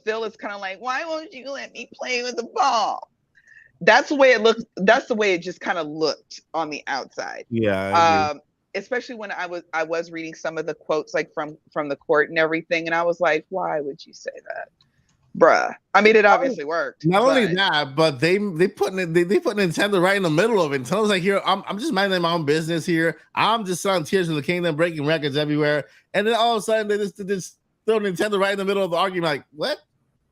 Phil is kind of like, why won't you let me play with the ball? That's the way it looks. That's the way it just kind of looked on the outside. Yeah. Especially when I was reading some of the quotes like from the court and everything. And I was like, why would you say that? Bruh. I mean, it obviously worked. Not only that, but they put Nintendo right in the middle of it. Nintendo's like, here, I'm just minding my own business here. I'm just selling Tears of the Kingdom, breaking records everywhere. And then all of a sudden they just throw Nintendo right in the middle of the argument. Like,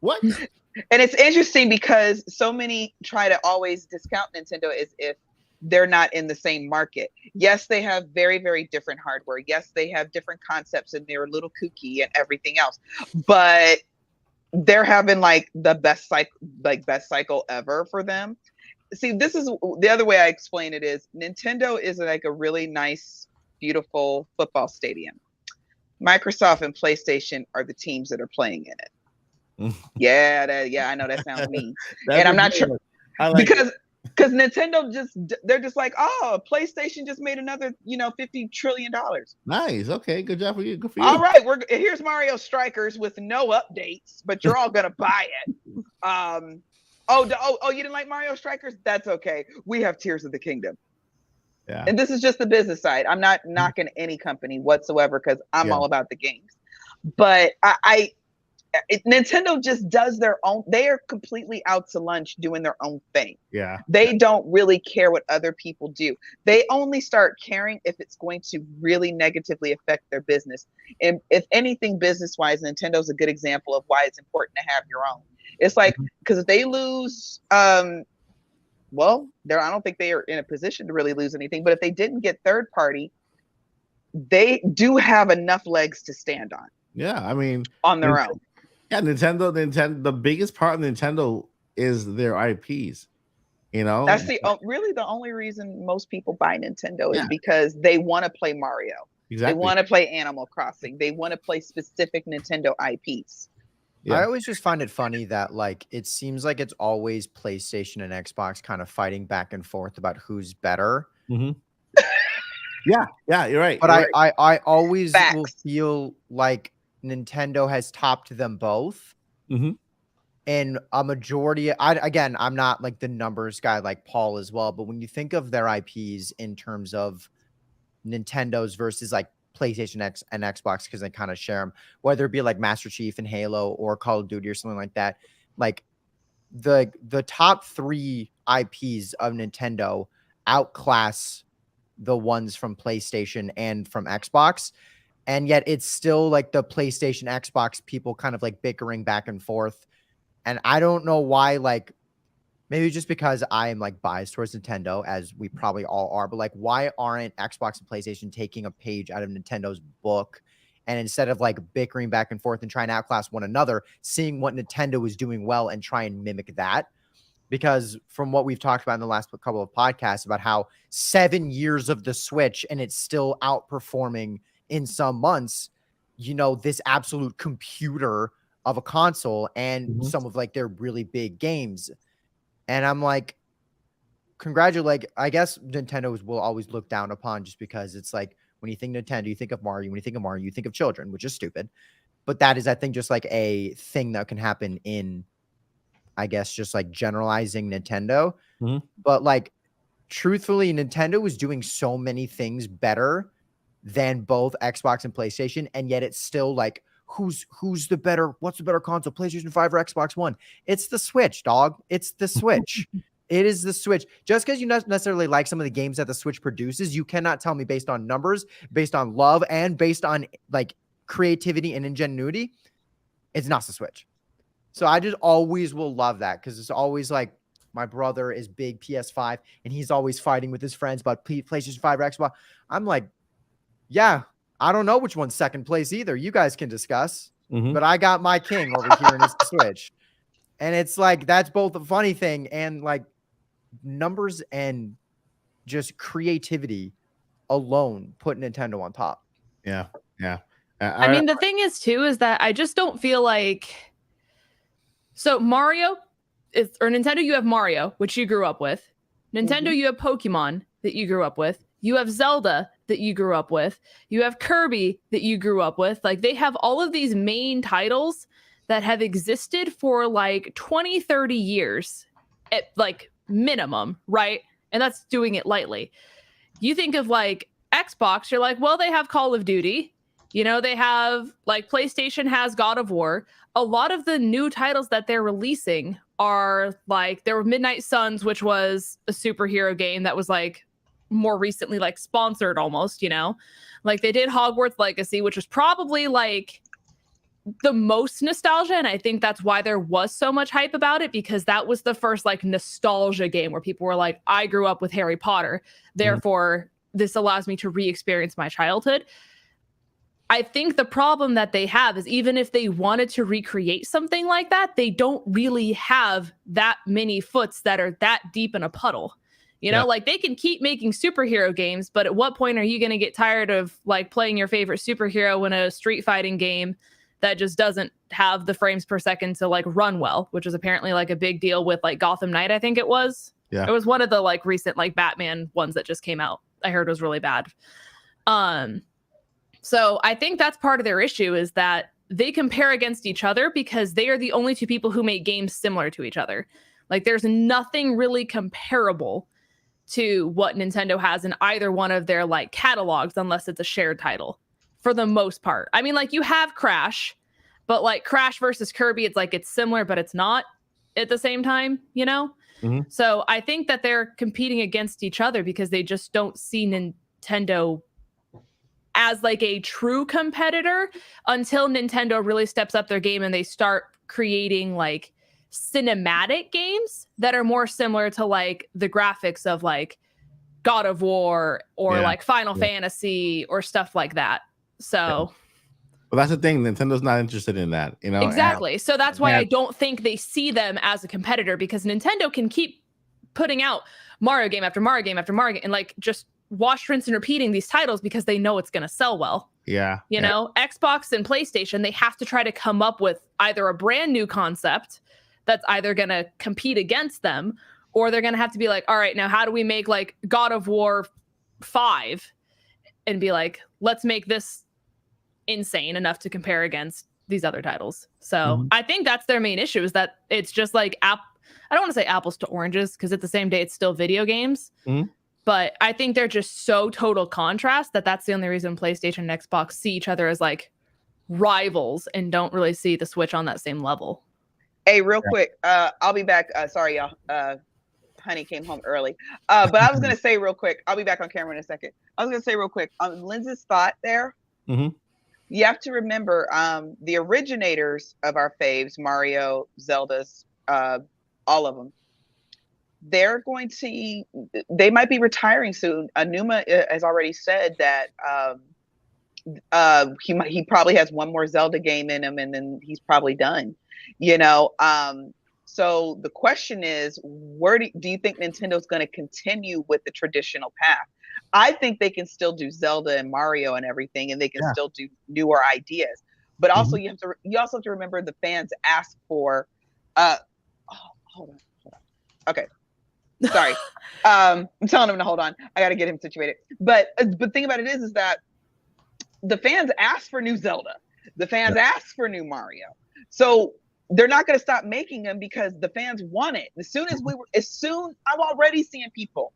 what? And it's interesting because so many try to always discount Nintendo as if they're not in the same market. Yes, they have very, very different hardware. Yes, they have different concepts and they're a little kooky and everything else. But they're having like the best cycle ever for them. See, this is the other way I explain it is Nintendo is like a really nice, beautiful football stadium. Microsoft and PlayStation are the teams that are playing in it. I know that sounds mean. And I'm not sure because Nintendo they're just like, oh, PlayStation just made another, $50 trillion. Nice. Okay, good job for you. Good for you. All right, here's Mario Strikers with no updates, but you're all gonna buy it. You didn't like Mario Strikers? That's okay. We have Tears of the Kingdom. Yeah. And this is just the business side. I'm not knocking any company whatsoever because I'm all about the games. But Nintendo just does their own. They are completely out to lunch doing their own thing. Yeah. They don't really care what other people do. They only start caring if it's going to really negatively affect their business. And if anything, business-wise, Nintendo's a good example of why it's important to have your own. It's like, because if they lose, I don't think they are in a position to really lose anything. But if they didn't get third party, they do have enough legs to stand on. Yeah, I mean, on their own. Yeah, Nintendo. The biggest part of Nintendo is their IPs. That's really the only reason most people buy Nintendo is because they want to play Mario. Exactly. They want to play Animal Crossing. They want to play specific Nintendo IPs. Yeah. I always just find it funny that it seems like it's always PlayStation and Xbox kind of fighting back and forth about who's better. Mm-hmm. yeah, you're right. But I always will feel like Nintendo has topped them both. Mm-hmm. And a majority, I'm not like the numbers guy like Paul as well, but when you think of their IPs in terms of Nintendo's versus like PlayStation X and Xbox, because they kind of share them, whether it be like Master Chief and Halo or Call of Duty or something like that, like the top three IPs of Nintendo outclass the ones from PlayStation and from Xbox. And yet it's still like the PlayStation, Xbox people kind of like bickering back and forth. And I don't know why, Maybe just because I'm like biased towards Nintendo, as we probably all are, but like, why aren't Xbox and PlayStation taking a page out of Nintendo's book, and instead of like bickering back and forth and trying to outclass one another, seeing what Nintendo is doing well and try and mimic that? Because from what we've talked about in the last couple of podcasts about how 7 years of the Switch and it's still outperforming in some months, you know, this absolute computer of a console and some of like their really big games. And I'm like, congratulate. I guess Nintendo will always look down upon just because it's like, when you think Nintendo, you think of Mario. When you think of Mario, you think of children, which is stupid. But that is, I think, just like a thing that can happen in, I guess, just like generalizing Nintendo. But like, truthfully, Nintendo is doing so many things better than both Xbox and PlayStation. And yet it's still like, what's the better console, PlayStation 5 or Xbox One? It's the Switch, dog. It's the Switch. It is the Switch. Just because you not necessarily like some of the games that the Switch produces, you cannot tell me based on numbers, based on love, and based on like creativity and ingenuity, it's not the Switch. So I just always will love that, because it's always like, my brother is big PS5 and he's always fighting with his friends about PlayStation 5 or Xbox. I'm like, yeah, I don't know which one's second place either. You guys can discuss, but I got my king over here in his Switch. And it's like, that's both a funny thing and like numbers and just creativity alone put Nintendo on top. Yeah. I mean, the thing is too, is that I just don't feel like, so Mario or Nintendo, you have Mario, which you grew up with. Nintendo, you have Pokemon that you grew up with. You have Zelda that you grew up with. You have Kirby that you grew up with. Like, they have all of these main titles that have existed for like 20, 30 years at like minimum, right? And that's doing it lightly. You think of like Xbox, you're like, well, they have Call of Duty. You know, they have like PlayStation has God of War. A lot of the new titles that they're releasing are like, there were Midnight Suns, which was a superhero game that was like more recently like sponsored almost, you know, like they did Hogwarts Legacy, which was probably like the most nostalgia. And I think that's why there was so much hype about it, because that was the first like nostalgia game where people were like, I grew up with Harry Potter, therefore this allows me to re-experience my childhood. I think the problem that they have is, even if they wanted to recreate something like that, they don't really have that many foots that are that deep in a puddle. You know, like they can keep making superhero games, but at what point are you going to get tired of like playing your favorite superhero in a street fighting game that just doesn't have the frames per second to like run well, which is apparently like a big deal with like Gotham Knight, I think it was. Yeah. It was one of the like recent like Batman ones that just came out. I heard was really bad. So I think that's part of their issue, is that they compare against each other because they are the only two people who make games similar to each other. Like there's nothing really comparable to what Nintendo has in either one of their like catalogs, unless it's a shared title for the most part. I mean, like you have Crash, but like Crash versus Kirby, it's like it's similar, but it's not at the same time, you know? So I think that they're competing against each other because they just don't see Nintendo as like a true competitor until Nintendo really steps up their game and they start creating like cinematic games that are more similar to like the graphics of like God of War or like Final Fantasy or stuff like that. So well, that's the thing. Nintendo's not interested in that, you know? Exactly. So that's why I don't think they see them as a competitor, because Nintendo can keep putting out Mario game after Mario game after Mario game and like just wash, rinse, and repeating these titles because they know it's going to sell well. Yeah. You know, Xbox and PlayStation, they have to try to come up with either a brand new concept that's either going to compete against them, or they're going to have to be like, all right, now how do we make like God of War 5 and be like, let's make this insane enough to compare against these other titles. So I think that's their main issue, is that it's just like, I don't want to say apples to oranges, because at the same day, it's still video games. But I think they're just so total contrast that that's the only reason PlayStation and Xbox see each other as like rivals and don't really see the Switch on that same level. Hey, real quick, I'll be back. Sorry, y'all. Honey came home early. But I was going to say real quick, I'll be back on camera in a second. I was going to say real quick, on Lindsay's thought there, you have to remember the originators of our faves, Mario, Zelda's, all of them, they're going to, they might be retiring soon. Anuma has already said that he probably has one more Zelda game in him, and then he's probably done. So the question is, where do you think Nintendo's going to continue with the traditional path? I think they can still do Zelda and Mario and everything, and they can still do newer ideas. But also, you also have to remember the fans ask for. Hold on. Okay, sorry. I'm telling him to hold on. I got to get him situated. But the thing about it is that the fans ask for new Zelda. The fans ask for new Mario. So they're not going to stop making them because the fans want it. I'm already seeing people.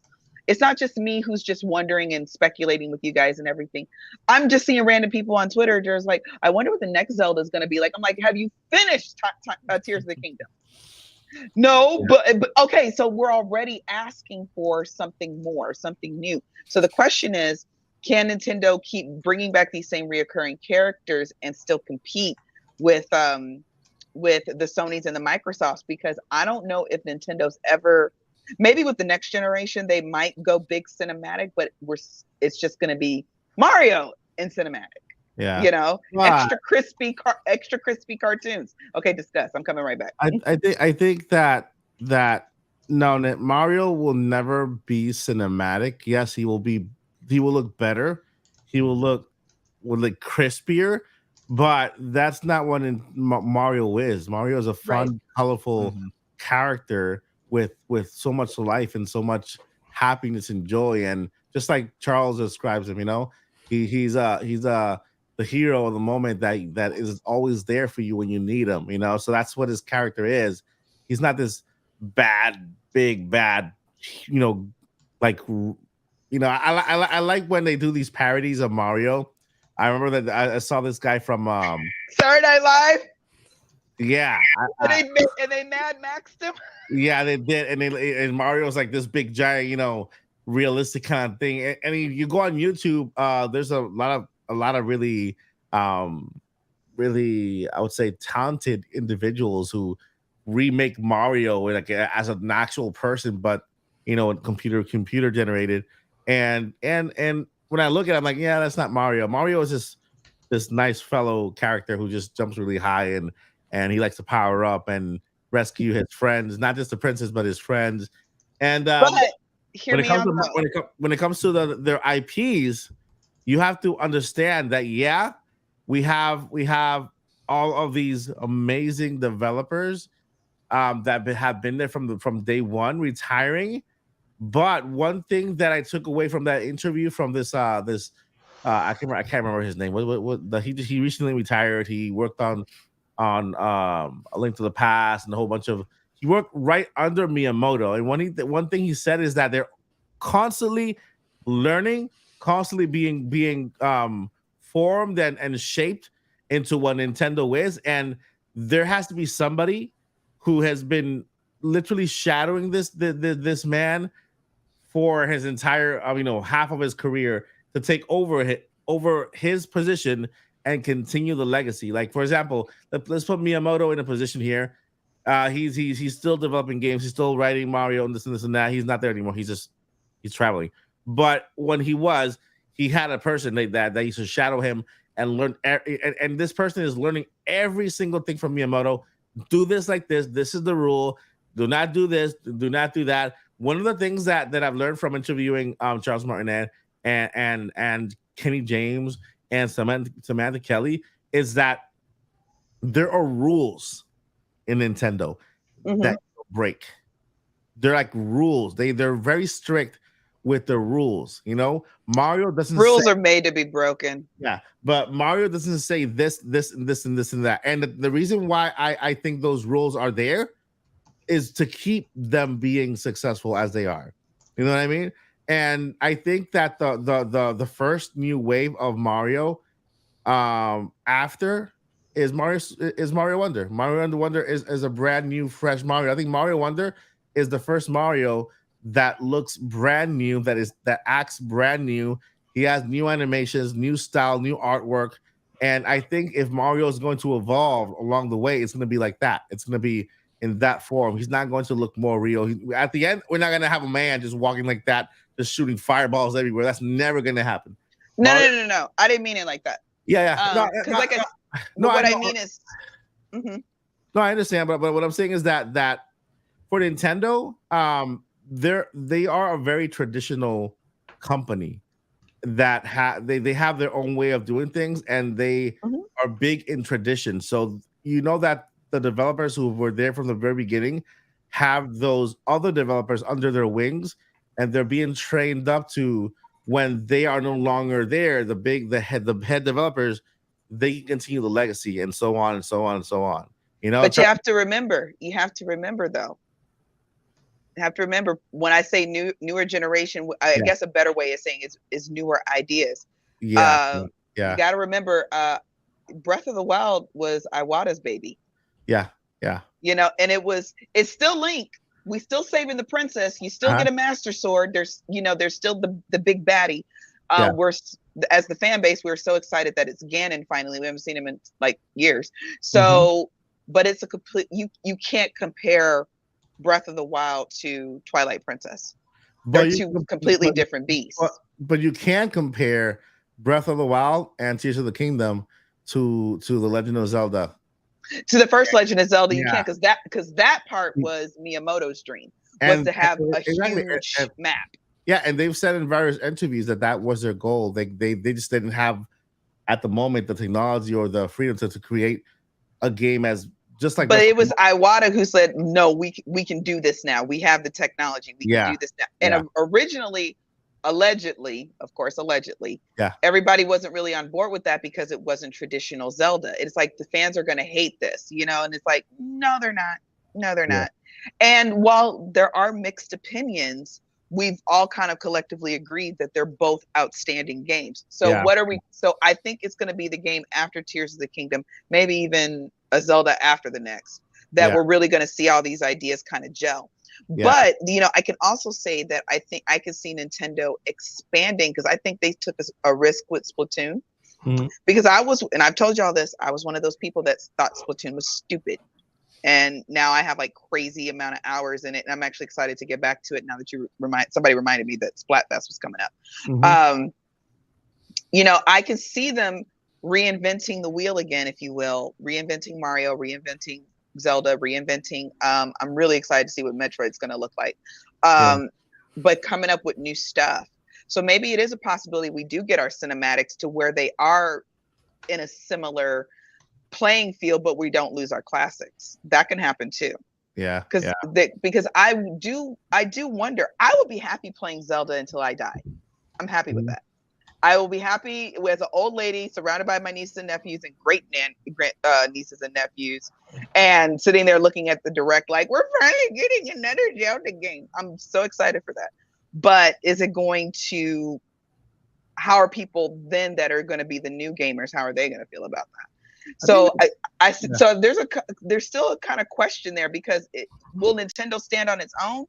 It's not just me who's just wondering and speculating with you guys and everything. I'm just seeing random people on Twitter just like, I wonder what the next Zelda is going to be like. I'm like, have you finished Tears of the Kingdom? No, but okay, so we're already asking for something more, something new. So the question is, can Nintendo keep bringing back these same reoccurring characters and still compete with the Sonys and the Microsofts? Because I don't know if Nintendo's ever, maybe with the next generation they might go big cinematic, but it's just going to be Mario in cinematic. Yeah, extra crispy cartoons. Okay, discuss. I'm coming right back. I think that no, Mario will never be cinematic. Yes, he will look better. He will look crispier, but that's not what Mario is. Mario is a fun, colorful character with so much life and so much happiness and joy. And just like Charles describes him, he's the hero of the moment that is always there for you when you need him, So that's what his character is. He's not this big bad, I like when they do these parodies of Mario. I remember that I saw this guy from Saturday Night Live. Yeah, and they Mad Maxed him. Yeah, they did, and Mario's like this big giant, realistic kind of thing. And you go on YouTube, there's a lot of really, really, I would say, talented individuals who remake Mario like as an actual person, but computer generated. And when I look at it, I'm like, yeah, that's not Mario. Mario is just this nice fellow character who just jumps really high and he likes to power up and rescue his friends, not just the princess, but his friends. And when it comes to their IPs, you have to understand that we have all of these amazing developers that have been there from day one, retiring. But one thing that I took away from that interview from this I can't remember his name. He recently retired. He worked on A Link to the Past and a whole bunch of. He worked right under Miyamoto, and one thing he said is that they're constantly learning, constantly being formed and shaped into what Nintendo is, and there has to be somebody who has been literally shadowing this man for his entire half of his career to take over his position and continue the legacy. Like, for example, let's put Miyamoto in a position here. He's still developing games. He's still writing Mario and this and that. He's not there anymore. He's traveling. But when he had a person that used to shadow him and learn. And this person is learning every single thing from Miyamoto. Do this like this. This is the rule. Do not do this. Do not do that. One of the things that I've learned from interviewing Charles Martinet and Kenny James and Samantha Kelly is that there are rules in Nintendo that break. They're like rules. They're very strict with the rules. Mario doesn't. Rules are made to be broken. Yeah, but Mario doesn't say this, and this, and this, and that. And the reason why I think those rules are there is to keep them being successful as they are. You know what I mean? And I think that the first new wave of Mario after is Mario Wonder. Mario Wonder is a brand new, fresh Mario. I think Mario Wonder is the first Mario that looks brand new, that acts brand new. He has new animations, new style, new artwork. And I think if Mario is going to evolve along the way, it's going to be like that. It's going to be in that form. He's not going to look more real. At the end, we're not going to have a man just walking like that, just shooting fireballs everywhere. That's never going to happen. No. I didn't mean it like that. Yeah. What I mean is, no, I understand, but what I'm saying is that for Nintendo, they are a very traditional company that they have their own way of doing things, and they are big in tradition. So you know that the developers who were there from the very beginning have those other developers under their wings, and they're being trained up to when they are no longer there. The head developers, they can continue the legacy, and so on and so on and so on. You know, but you have to remember though. You have to remember when I say newer generation, I guess a better way of saying is newer ideas. You got to remember, Breath of the Wild was Iwata's baby. Yeah. You know, and it's still Link. We still saving the princess. You still get a Master Sword. There's still the big baddie. We're, as the fan base, we're so excited that it's Ganon finally. We haven't seen him in like years. So, but it's a complete. You can't compare Breath of the Wild to Twilight Princess. They're two completely different beasts. But you can compare Breath of the Wild and Tears of the Kingdom to the Legend of Zelda. To the first Legend of Zelda, you can't, because that part was Miyamoto's dream, was to have a huge map. Yeah, and they've said in various interviews that was their goal. They just didn't have at the moment the technology or the freedom to create a game as just like. But it was Iwata who said, "No, we can do this now. We have the technology. We can do this now." And originally, allegedly, everybody wasn't really on board with that because it wasn't traditional Zelda. It's like the fans are going to hate this, you know, and it's like, no, they're not. No, they're not. And while there are mixed opinions, we've all kind of collectively agreed that they're both outstanding games. So so I think it's going to be the game after Tears of the Kingdom, maybe even a Zelda after the next, that we're really going to see all these ideas kind of gel. But, you know, I can also say that I think I can see Nintendo expanding, because I think they took a risk with Splatoon. Because and I've told y'all this, I was one of those people that thought Splatoon was stupid. And now I have like crazy amount of hours in it. And I'm actually excited to get back to it now that somebody reminded me that Splatfest was coming up. You know, I can see them reinventing the wheel again, if you will, reinventing Mario, reinventing Zelda, reinventing. I'm really excited to see what Metroid's going to look like. But coming up with new stuff. So maybe it is a possibility we do get our cinematics to where they are in a similar playing field, but we don't lose our classics. That can happen too. Because I do wonder. I will be happy playing Zelda until I die. I'm happy with that. I will be happy as an old lady surrounded by my nieces and nephews and great nieces and nephews, and sitting there looking at the direct like, we're finally getting another Zelda game. I'm so excited for that. But is it going to? How are people then that are going to be the new gamers? How are they going to feel about that? So so there's still a kind of question there, because will Nintendo stand on its own?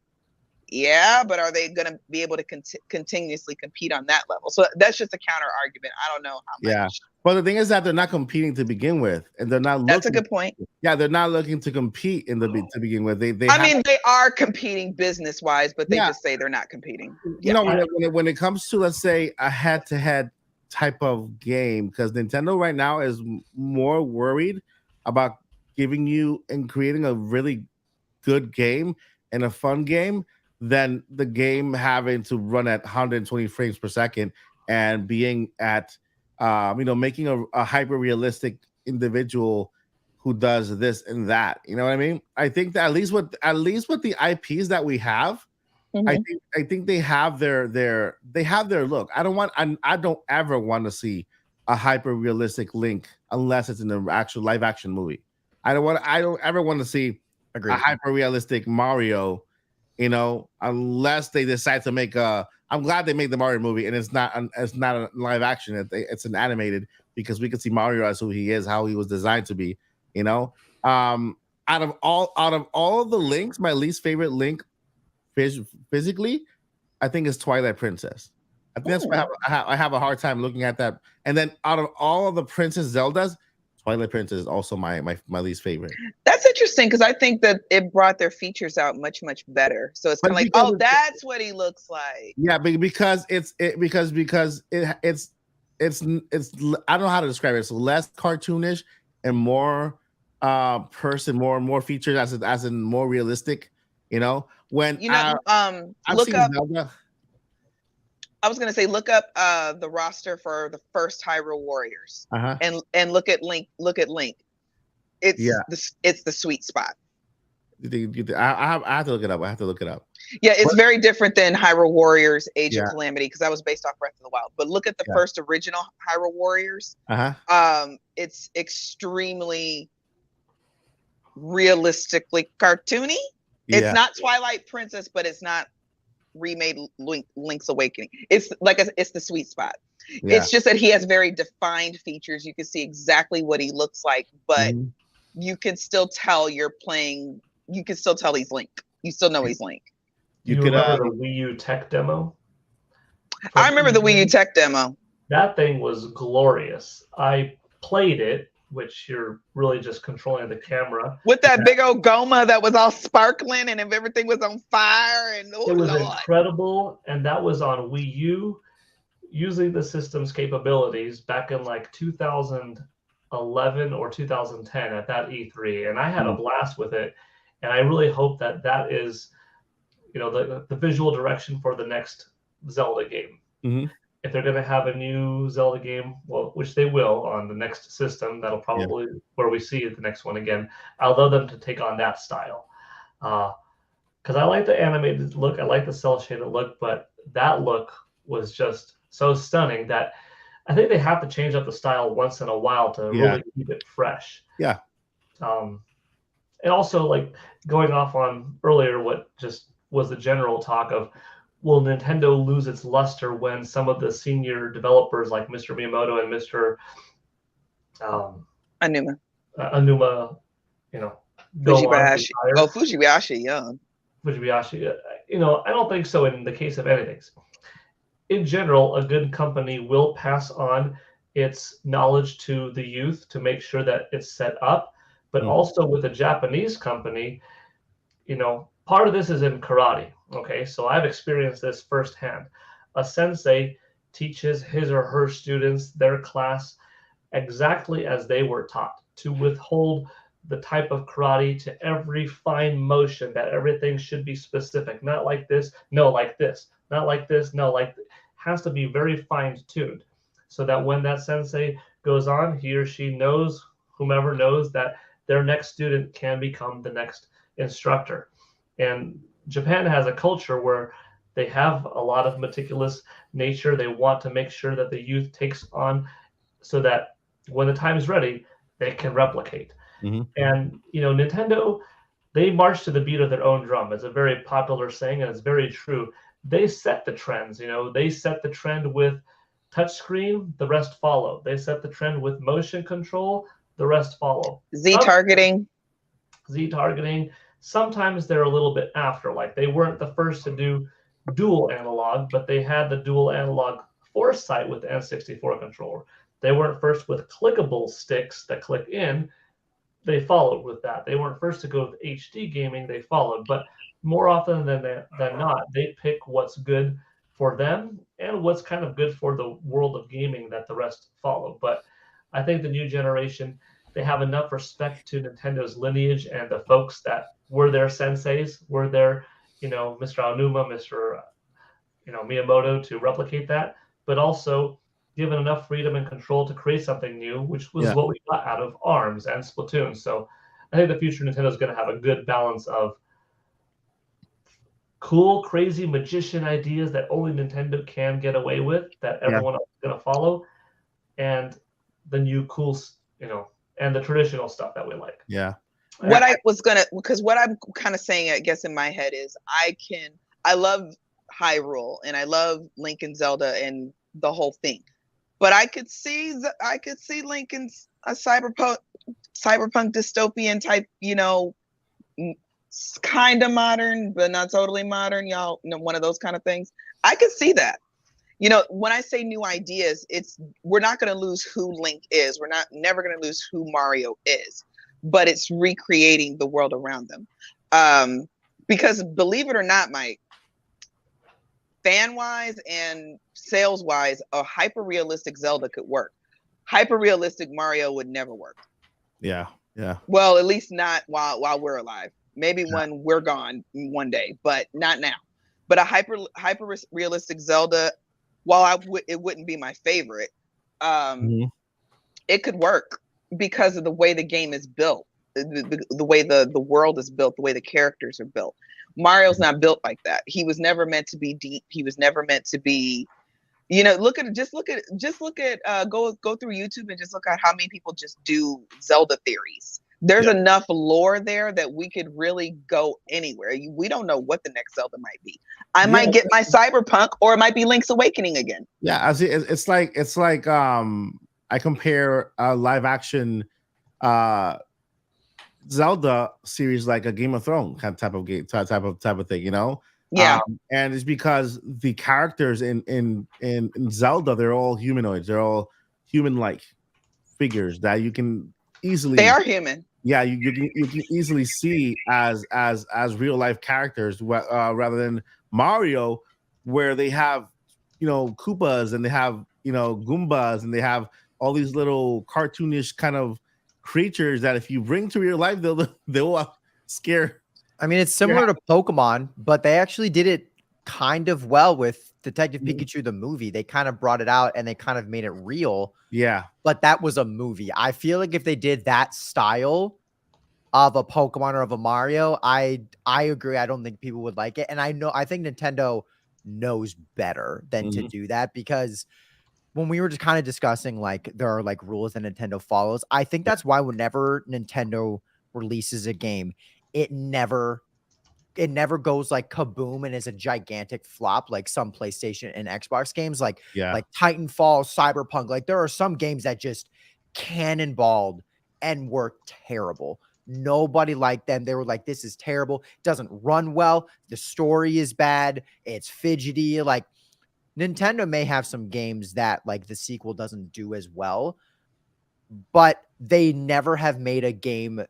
Yeah, but are they going to be able to continuously compete on that level? So that's just a counter argument. I don't know how much. Yeah, well, the thing is that they're not competing to begin with, and they're not. That's a good point. Yeah, they're not looking to compete to begin with. They are competing business wise, but they just say they're not competing. You know, when it comes to, let's say, a head-to-head type of game, because Nintendo right now is more worried about giving you and creating a really good game and a fun game than the game having to run at 120 frames per second and being at making a hyper realistic individual who does this and that. You know what I mean? I think that at least with the IPs that we have, I think they have their look. I don't ever want to see a hyper realistic Link unless it's in an actual live action movie. I don't ever want to see a hyper realistic Mario, you know, unless they decide to make I'm glad they made the Mario movie and it's not a live action. It's an animated, because we can see Mario as who he is, how he was designed to be. You know, out of all of the Links, my least favorite Link physically, I think, is Twilight Princess. I think that's why I have a hard time looking at that. And then out of all of the Princess Zeldas, Twilight Princess is also my least favorite. That's interesting because I think that it brought their features out much better. So it's kind of like, oh, that's what he looks like. Yeah, because it's I don't know how to describe it. It's less cartoonish and more more features as in more realistic. You know, when look up Zelda. I was gonna say look up the roster for the first Hyrule Warriors and look at Link. It's the sweet spot. I have to look it up. Yeah, it's very different than Hyrule Warriors Age of Calamity because that was based off Breath of the Wild. But look at the first original Hyrule Warriors. It's extremely realistically cartoony. It's not Twilight Princess, but it's not remade Link's Awakening. It's like it's the sweet spot. It's just that he has very defined features. You can see exactly what he looks like, but you can still tell you're playing. You can still tell he's Link. You still know he's Link. You remember the Wii U tech demo? I remember the Wii U tech demo. That thing was glorious. I played it, which you're really just controlling the camera. With that big old Goma that was all sparkling and if everything was on fire. And it was incredible. And that was on Wii U using the system's capabilities back in like 2011 or 2010 at that E3. And I had a blast with it. And I really hope that that is, the visual direction for the next Zelda game. If they're going to have a new Zelda game, well, which they will on the next system, that'll probably where we see the next one again. I'd love them to take on that style. Because I like the animated look. I like the cell shaded look, but that look was just so stunning that I think they have to change up the style once in a while to really keep it fresh. Yeah. And also, like, going off on earlier, what just was the general talk of, will Nintendo lose its luster when some of the senior developers like Mr. Miyamoto and Mr. Anuma, Fujibayashi. Fujibayashi, yeah. Fujibayashi, I don't think so in the case of anything. In general, a good company will pass on its knowledge to the youth to make sure that it's set up. But also with a Japanese company, part of this is in karate. Okay, so I've experienced this firsthand. A sensei teaches his or her students their class exactly as they were taught, to withhold the type of karate to every fine motion, that everything should be specific, not like this, no, like this, not like this, no, like has to be very fine-tuned, so that when that sensei goes on, he or she knows, whomever knows, that their next student can become the next instructor. And Japan has a culture where they have a lot of meticulous nature. They want to make sure that the youth takes on, so that when the time is ready, they can replicate. And, Nintendo, they march to the beat of their own drum. It's a very popular saying, and it's very true. They set the trends. They set the trend with touchscreen, the rest follow. They set the trend with motion control, the rest follow. Z targeting. Sometimes they're a little bit after. Like, they weren't the first to do dual analog, but they had the dual analog foresight with the N64 controller. They weren't first with clickable sticks that click in. They followed with that. They weren't first to go with HD gaming. They followed. But more often than not, they pick what's good for them and what's kind of good for the world of gaming that the rest follow. But I think the new generation, they have enough respect to Nintendo's lineage and the folks that were their senseis, were their, Mr. Aonuma, Mr. Miyamoto, to replicate that, but also given enough freedom and control to create something new, which was what we got out of ARMS and Splatoon. So I think the future Nintendo is going to have a good balance of cool, crazy magician ideas that only Nintendo can get away with, that everyone else is going to follow, and the new cool, and the traditional stuff that we like. Yeah. What I'm kind of saying, I guess, in my head is I love Hyrule and I love Link and Zelda and the whole thing, but I could see Link in a cyberpunk dystopian type, kind of modern, but not totally modern, y'all, one of those kind of things. I could see that. When I say new ideas, we're not going to lose who Link is. We're never going to lose who Mario is. but it's recreating the world around them. Because believe it or not, Mike, fan-wise and sales-wise, a hyper-realistic Zelda could work. Hyper-realistic Mario would never work. Yeah. Well, at least not while we're alive. Maybe when we're gone one day, but not now. But a hyper-realistic Zelda, while it wouldn't be my favorite, it could work because of the way the game is built, the way the world is built, the way the characters are built. Mario's not built like that. He was never meant to be deep. He was never meant to be, you know, look at go through YouTube and just look at how many people just do Zelda theories. There's enough lore there that we could really go anywhere. We don't know what the next Zelda might be. I might get my Cyberpunk, or it might be Link's Awakening again. Yeah, it's like I compare a live action Zelda series like a Game of Thrones kind of type of thing, you know? Yeah. And it's because the characters in Zelda, they're all humanoids, they're all human-like figures that you can easily. They are human. Yeah, you can easily see as real life characters, rather than Mario, where they have, you know, Koopas and they have, you know, Goombas and they have all these little cartoonish kind of creatures that if you bring to real life, they'll scare. I mean, it's similar to Pokemon, but they actually did it kind of well with Detective Pikachu, the movie. They kind of brought it out and they kind of made it real. Yeah. But that was a movie. I feel like if they did that style of a Pokemon or of a Mario, I agree. I don't think people would like it. And I think Nintendo knows better than to do that, because when we were just kind of discussing, like, there are like rules that Nintendo follows, I think that's why whenever Nintendo releases a game, it never goes like kaboom and is a gigantic flop like some PlayStation and Xbox games, like Titanfall, Cyberpunk. Like, there are some games that just cannonballed and were terrible. Nobody liked them. They were like, this is terrible. It doesn't run well. The story is bad. It's fidgety. Like, Nintendo may have some games that like the sequel doesn't do as well, but they never have made a game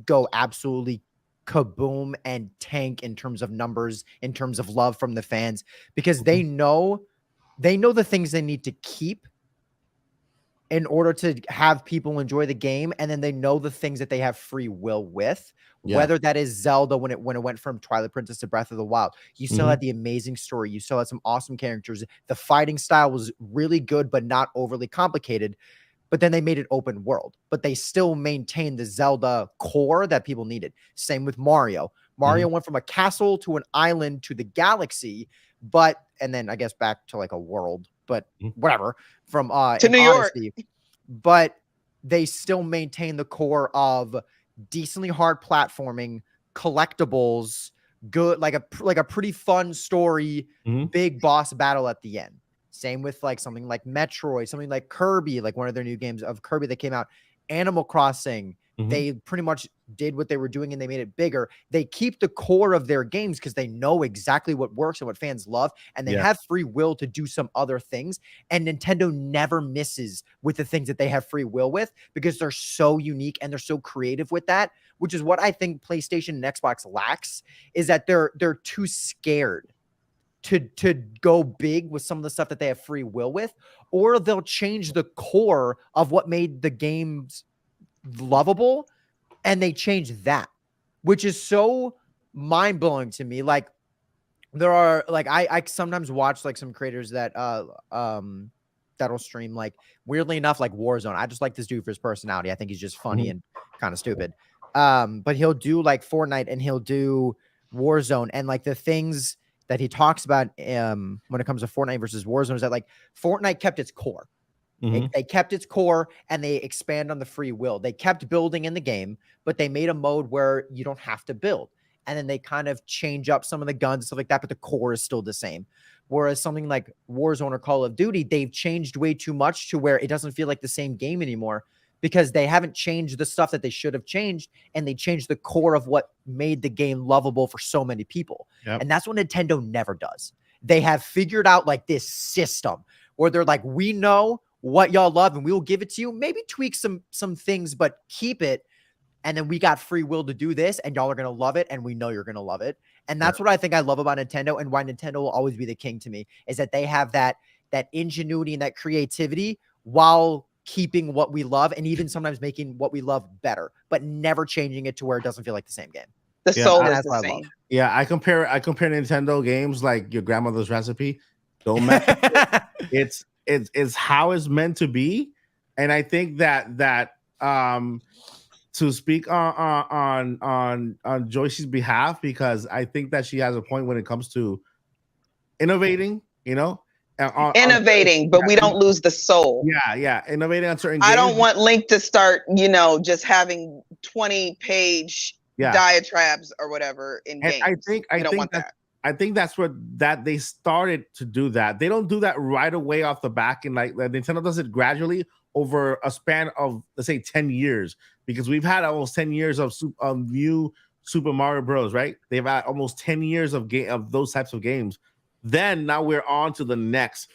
go absolutely kaboom and tank in terms of numbers, in terms of love from the fans, because they know the things they need to keep in order to have people enjoy the game, and then they know the things that they have free will with. Whether that is Zelda, when it went from Twilight Princess to Breath of the Wild, you still had the amazing story, you still had some awesome characters, the fighting style was really good but not overly complicated, but then they made it open world, but they still maintained the Zelda core that people needed. Same with Mario. Mario went from a castle to an island to the galaxy, and then I guess back to like a world, but whatever, from to New York. But they still maintain the core of decently hard platforming, collectibles, good, like a pretty fun story, big boss battle at the end. Same with like something like Metroid, something like Kirby, like one of their new games of Kirby that came out, Animal Crossing. They pretty much did what they were doing and they made it bigger. They keep the core of their games because they know exactly what works and what fans love, and they have free will to do some other things. And Nintendo never misses with the things that they have free will with, because they're so unique and they're so creative with that, which is what I think PlayStation and Xbox lacks, is that they're too scared to go big with some of the stuff that they have free will with, or they'll change the core of what made the games lovable, and they change that, which is so mind-blowing to me. Like, there are like I sometimes watch like some creators that that'll stream, like, weirdly enough, like Warzone. I just like this dude for his personality. I think he's just funny and kind of stupid. But he'll do like Fortnite and he'll do Warzone, and like the things that he talks about when it comes to Fortnite versus Warzone is that like Fortnite kept its core. They kept its core and they expand on the free will. They kept building in the game, but they made a mode where you don't have to build. And then they kind of change up some of the guns and stuff like that, but the core is still the same. Whereas something like Warzone or Call of Duty, they've changed way too much to where it doesn't feel like the same game anymore, because they haven't changed the stuff that they should have changed, and they changed the core of what made the game lovable for so many people. And that's what Nintendo never does. They have figured out like this system where they're like, we know what y'all love and we will give it to you, maybe tweak some things, but keep it. and then we got free will to do this, and y'all are gonna love it, and we know you're gonna love it. And that's what I think I love about Nintendo, and why Nintendo will always be the king to me, is that they have that ingenuity and that creativity while keeping what we love, and even sometimes making what we love better, but never changing it to where it doesn't feel like the same game. The soul is the same. Yeah, I compare Nintendo games like your grandmother's recipe. Don't mess with it. It's how it's meant to be. And I think that to speak on Joyce's behalf, because I think that she has a point when it comes to innovating, innovating, but we don't lose the soul. Yeah, innovating on certain games. I don't want Link to start, just having 20-page diatribes or whatever in games. I think that's what they started to do that. They don't do that right away off the back, and like Nintendo does it gradually over a span of, let's say, 10 years, because we've had almost 10 years of new Super Mario Bros. Right? They've had almost 10 years of those types of games. Then now we're on to the next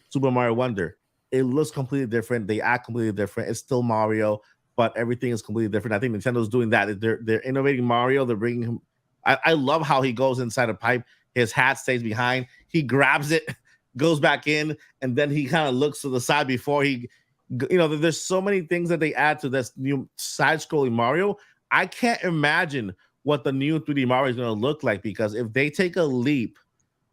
Super Mario Wonder. It looks completely different. They act completely different. It's still Mario, but everything is completely different. I think Nintendo's doing that. They're innovating Mario. They're bringing him. I love how he goes inside a pipe. His hat stays behind. He grabs it, goes back in, and then he kind of looks to the side before he. There's so many things that they add to this new side-scrolling Mario. I can't imagine what the new 3D Mario is going to look like, because if they take a leap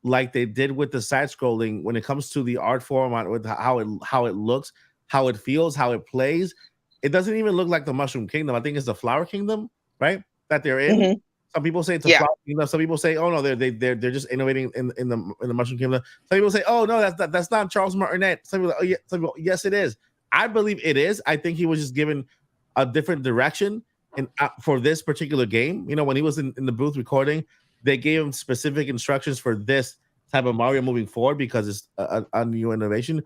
like they did with the side-scrolling when it comes to the art form, with how it looks, how it feels, how it plays, it doesn't even look like the Mushroom Kingdom. I think it's the Flower Kingdom, right? That they're in. Mm-hmm. Some people say it's a Flower Kingdom. Some people say, oh no, they're just innovating in the Mushroom Kingdom. Some people say, oh no, that's not Charles Martinet. Some people, some people, yes, it is. I believe it is. I think he was just given a different direction for this particular game. When he was in the booth recording, they gave him specific instructions for this type of Mario moving forward, because it's a new innovation.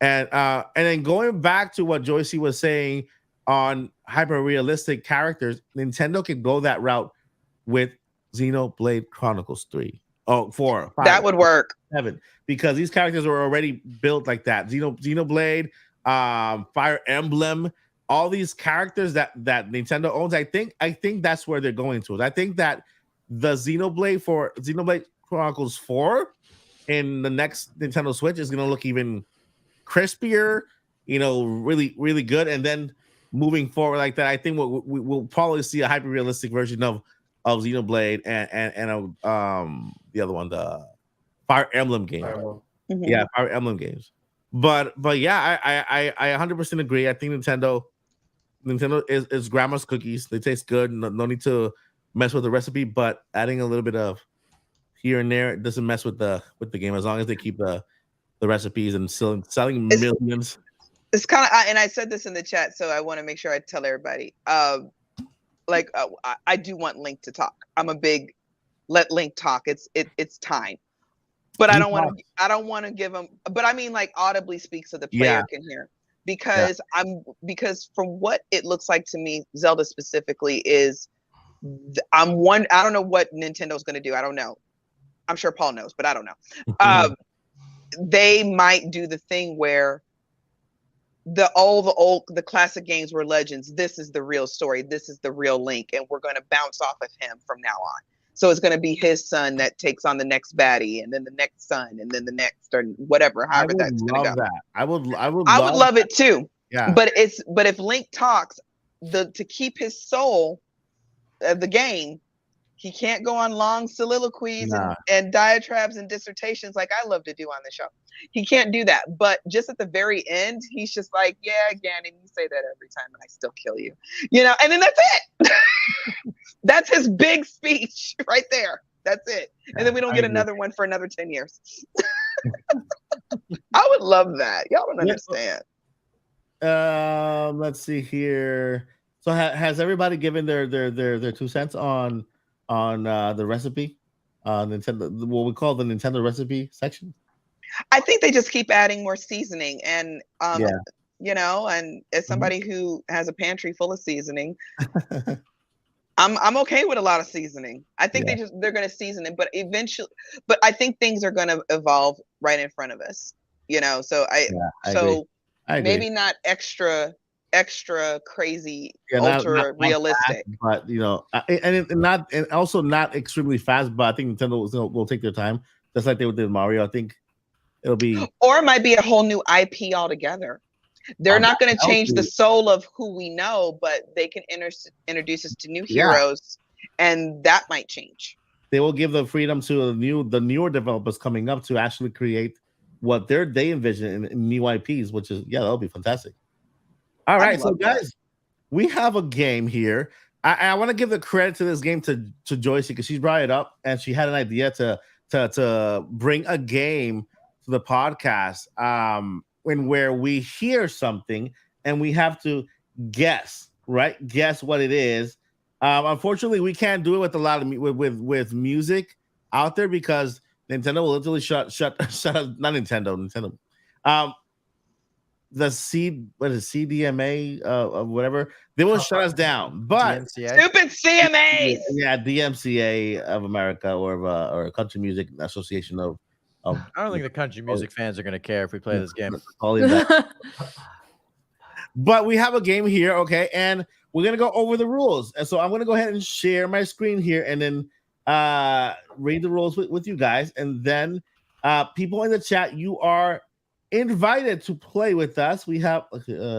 And then going back to what Joyce was saying on hyper realistic characters, Nintendo can go that route with Xenoblade Chronicles 3. Oh, 4, 5. That would work. 7, because these characters were already built like that. Xenoblade, Fire Emblem, all these characters that Nintendo owns. I think that's where they're going to. I think that the Xenoblade Chronicles 4 in the next Nintendo Switch is going to look even crispier, really, really good. And then moving forward like that, I think we'll probably see a hyper realistic version of Xenoblade and the other one, the Fire Emblem game. Mm-hmm. Yeah, Fire Emblem games. But yeah, I 100% agree. I think Nintendo is grandma's cookies. They taste good. No need to mess with the recipe, but adding a little bit of here and there, it doesn't mess with the game, as long as they keep the recipes and selling millions. It's kind of, and I said this in the chat, so I want to make sure I tell everybody. I do want Link to talk. I'm a big let Link talk. It's time, but I don't want to give him. But I mean, like, audibly speak so the player can hear. Because from what it looks like to me, Zelda specifically is. I don't know what Nintendo's going to do. I don't know. I'm sure Paul knows, but I don't know. They might do the thing where the classic games were legends. This is the real story. This is the real Link, and we're going to bounce off of him from now on. So it's going to be his son that takes on the next baddie, and then the next son, and then the next, or whatever. However that's going to go. I would love it too. Yeah. But if Link talks, to keep his soul of the game, he can't go on long soliloquies and diatribes and dissertations like I love to do on the show. He can't do that. But just at the very end, he's just like, yeah, Ganon, you say that every time and I still kill you. And then that's it. That's his big speech right there. That's it. And then we don't get another one for another 10 years. I would love that. Y'all don't understand. Let's see here. So has everybody given their 2 cents on the recipe? Nintendo, what we call the Nintendo recipe section? I think they just keep adding more seasoning, and and as somebody who has a pantry full of seasoning, I'm okay with a lot of seasoning. I think they're going to season it, but eventually, I think things are going to evolve right in front of us. So I agree. Maybe not extra extra crazy, not realistic. Fast, but and also not extremely fast. But I think Nintendo will take their time, just like they did with Mario. I think it'll be, or it might be a whole new IP altogether. They're not going to change the soul of who we know, but they can introduce us to new heroes, and that might change. They will give the freedom to the newer developers coming up to actually create what they envision in new IPs, which is that'll be fantastic. All right, so guys, we have a game here. I want to give the credit to this game to Joycey because she brought it up and she had an idea to bring a game to the podcast. Where we hear something and we have to guess what it is. Unfortunately, we can't do it with a lot of with music out there because Nintendo will literally shut us. Not Nintendo. The CDMA whatever, they will shut us down. But DMCA? Stupid CMAs. Yeah, DMCA of America or Country Music Association of. I don't think the country music fans are going to care if we play this game. But we have a game here, okay? And we're going to go over the rules. And so I'm going to go ahead and share my screen here and then read the rules with you guys. And then people in the chat, you are invited to play with us. We have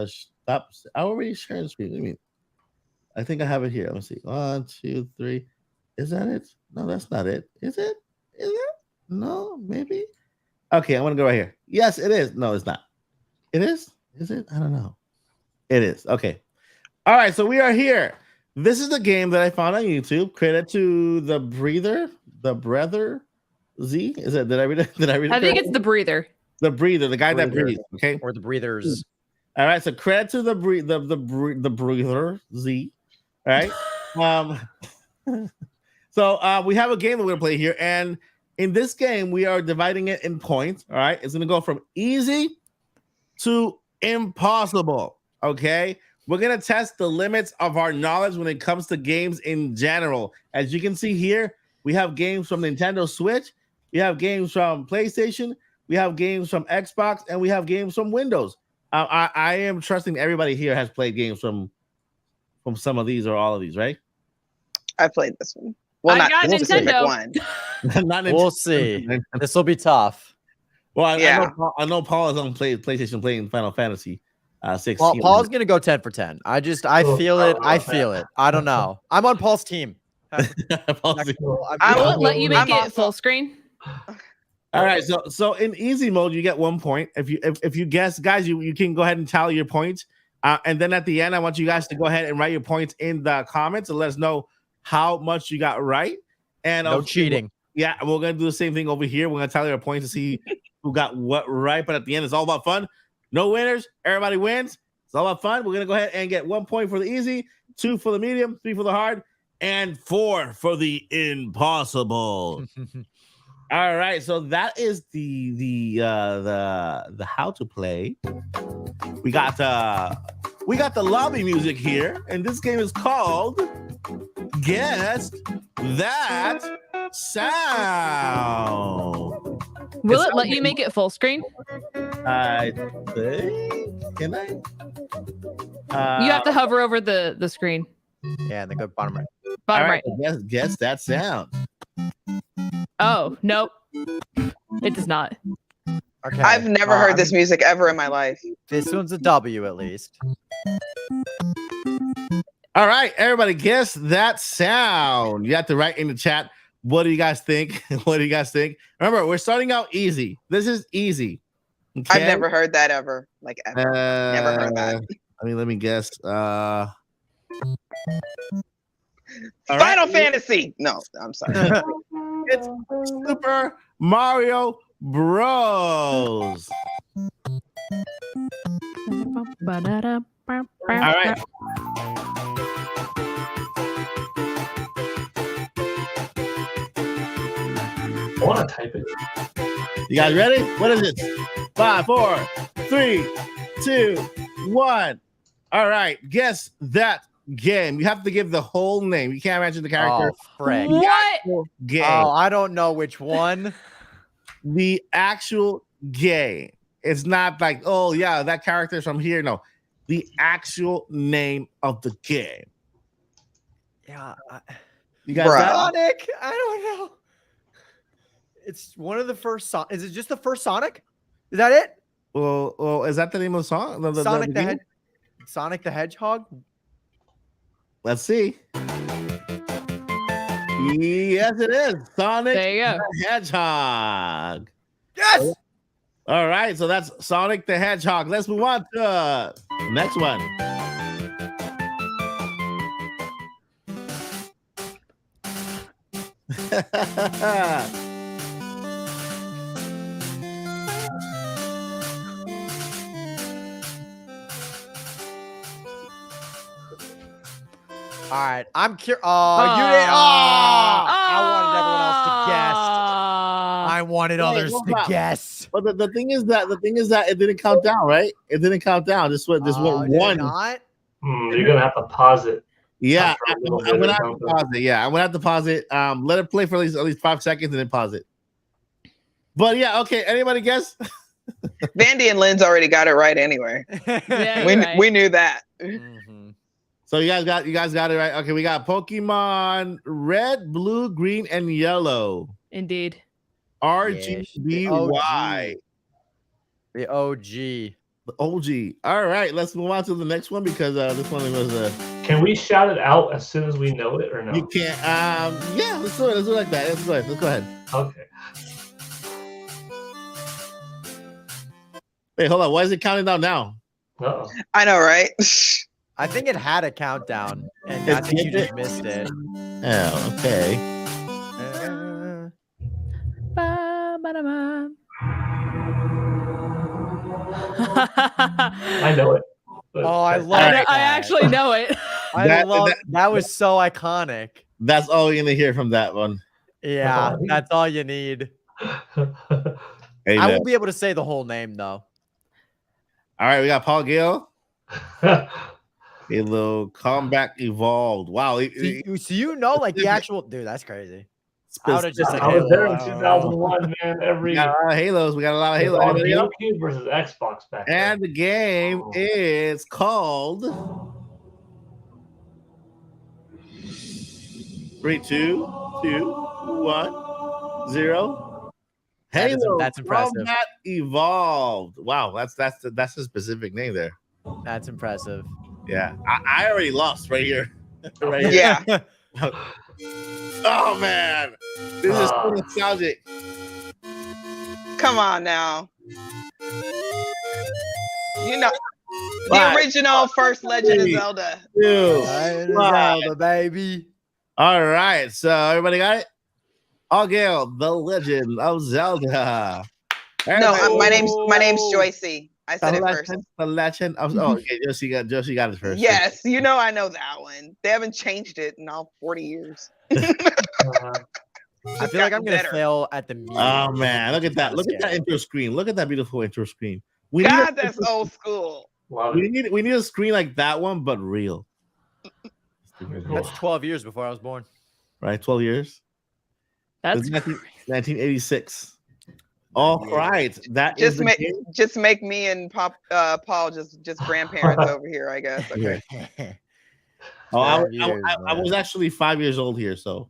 stop. I already shared the screen. What do you mean? I think I have it here. Let me see. 1, 2, 3. Is that it? No, that's not it. Is it? Is it? No, maybe. Okay, I'm gonna go right here. Yes, it is. No, it's not. It is? Is it? I don't know. It is. Okay. All right, so we are here. This is the game that I found on YouTube. Credit to the Breather Z. Is it? Did I read it? I think it's the Breather. The Breather, the guy that breathes. Okay. Or the Breathers. All right. So credit to the Breather Z. All right. So we have a game that we're gonna play here, and in this game we are dividing it in points. All right. It's gonna go from easy to impossible. Okay. We're going to test the limits of our knowledge when it comes to games in general. As you can see here, we have games from Nintendo Switch. We have games from PlayStation. We have games from Xbox. And we have games from Windows. I am trusting everybody here has played games from some of these or all of these, right? I played this one. Well, not got this specific Nintendo. one. Not Nintendo. We'll see. This will be tough. Well, I know Paul is on PlayStation playing Final Fantasy. 16. Well, Paul's gonna go 10 for 10. I feel it. I feel it. I don't know. I'm on Paul's team. I won't let you make it full screen. All right, so in easy mode you get 1 point. If you guess, guys, you can go ahead and tally your points. And then at the end, I want you guys to go ahead and write your points in the comments and let us know how much you got right. And no cheating. Yeah, we're gonna do the same thing over here. We're gonna tally our points to see who got what right. But at the end, it's all about fun. No winners. Everybody wins. It's all about fun. We're going to go ahead and get 1 point for the easy, 2 for the medium, 3 for the hard, and 4 for the impossible. All right. So that is the how to play. We got the lobby music here, and this game is called Guess That Sound. Will it let you make it full screen? I think. Can I? You have to hover over the screen. Yeah, and then go bottom right. Bottom right. Guess that sound. Oh, nope. It does not. Okay. I've never heard this music ever in my life. This one's a W at least. All right, everybody, guess that sound. You have to write in the chat. What do you guys think? What do you guys think? Remember, we're starting out easy. This is easy. Okay? I've never heard that ever. Like ever. Never heard that. Let me guess. Final Fantasy. No, I'm sorry. It's Super Mario Bros. All right. I want to type it. You guys ready? What is it? 5, 4, 3, 2, 1. All right. Guess that game. You have to give the whole name. You can't mention the character. Oh, frick. What? Game. Oh, I don't know which one. The actual game. It's not like, oh, yeah, that character's from here. No. the actual name of the game. Yeah. You guys got Sonic? I don't know. It's one of the first Is it just the first Sonic? Is that it? Well, is that the name of the song? Sonic the Hedgehog? Let's see. Yes, it is. Sonic the Hedgehog. Yes. All right, so that's Sonic the Hedgehog. Let's move on to the next one. All right, I'm curious. Oh, you didn't. I wanted everyone else to guess. I wanted others to guess. But the thing is that it didn't count down, right? It didn't count down. This went one. Not? You're gonna have to pause it. Yeah, I'm gonna have to pause it. Yeah, I'm gonna have to pause it. Let it play for at least 5 seconds and then pause it. But yeah, okay. Anybody guess? Vandy and Lynn's already got it right anyway. Yeah, we knew that. Mm-hmm. So you guys got it right. Okay, we got Pokemon Red, Blue, Green, and Yellow. Indeed. RGBY. The OG. The OG. All right, let's move on to the next one because this one was Can we shout it out as soon as we know it or no? You can't. Yeah, let's do it. Let's do it like that. Let's go ahead. Okay. Wait, hold on. Why is it counting down now? Uh-oh. I know, right? I think it had a countdown, and I think you just missed it. Oh, okay. I know it. Oh, I love it. I actually know it. That was so iconic. That's all you're gonna hear from that one. Yeah, that's all you need. Hey, I won't be able to say the whole name though. All right, we got Paul Gale. Halo Combat Evolved. Wow. So you know, like the actual dude, that's crazy. I would have just said I was there in 2001, man. We got a lot of Halos. We got a lot of Halos. GameCube versus Xbox back then. And the game is called 3, 2, 1, 0. Halo. That's impressive. Combat Evolved. Wow, that's a specific name there. That's impressive. Yeah, I already lost right here. Right here. Yeah. Oh man, this is so nostalgic. Come on now. You know the original first Legend of Zelda. Zelda, baby. All right, so everybody got it? All Gale, the Legend of Zelda. No, my name's Joycey. I said it first. The Legend of okay, Josie got it first. Yes, you know I know that one. They haven't changed it in all 40 years. I feel like I'm gonna fail at the music. Oh man, look at that! Look at that intro screen! Look at that beautiful intro screen. That's old school. We need a screen like that one, but real. That's 12 years before I was born. Right, 12 years. That's 1986. All right, that just make me and Paul just grandparents over here, I guess. Okay. I was actually 5 years old here, so.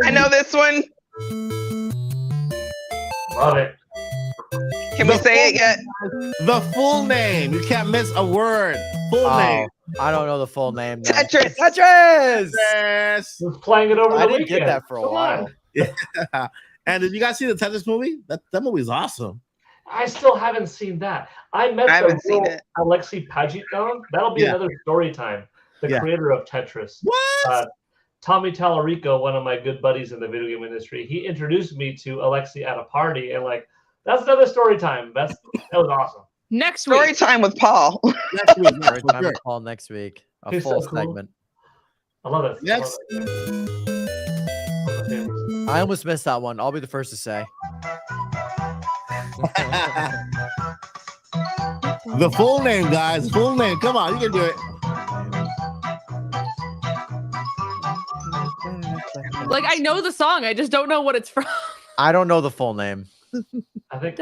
I know this one. Love it. Can we say it yet? The full name. You can't miss a word. Full name. I don't know the full name. Tetris. Yes. Was playing it over the weekend. I didn't get that for a while. Yeah. And did you guys see the Tetris movie? That movie's awesome. I still haven't seen that. I haven't seen it. Alexei Pajitnon. That'll be another story time. The creator of Tetris. What? Tommy Tallarico, one of my good buddies in the video game industry, he introduced me to Alexei at a party, and that's another story time. That was awesome. Next week. Story time with Paul. Next week. Story time with Paul next week. A full segment. I love it. Yes. I almost missed that one. I'll be the first to say. The full name, guys. Full name. Come on, you can do it. Like I know the song, I just don't know what it's from. I don't know the full name. I think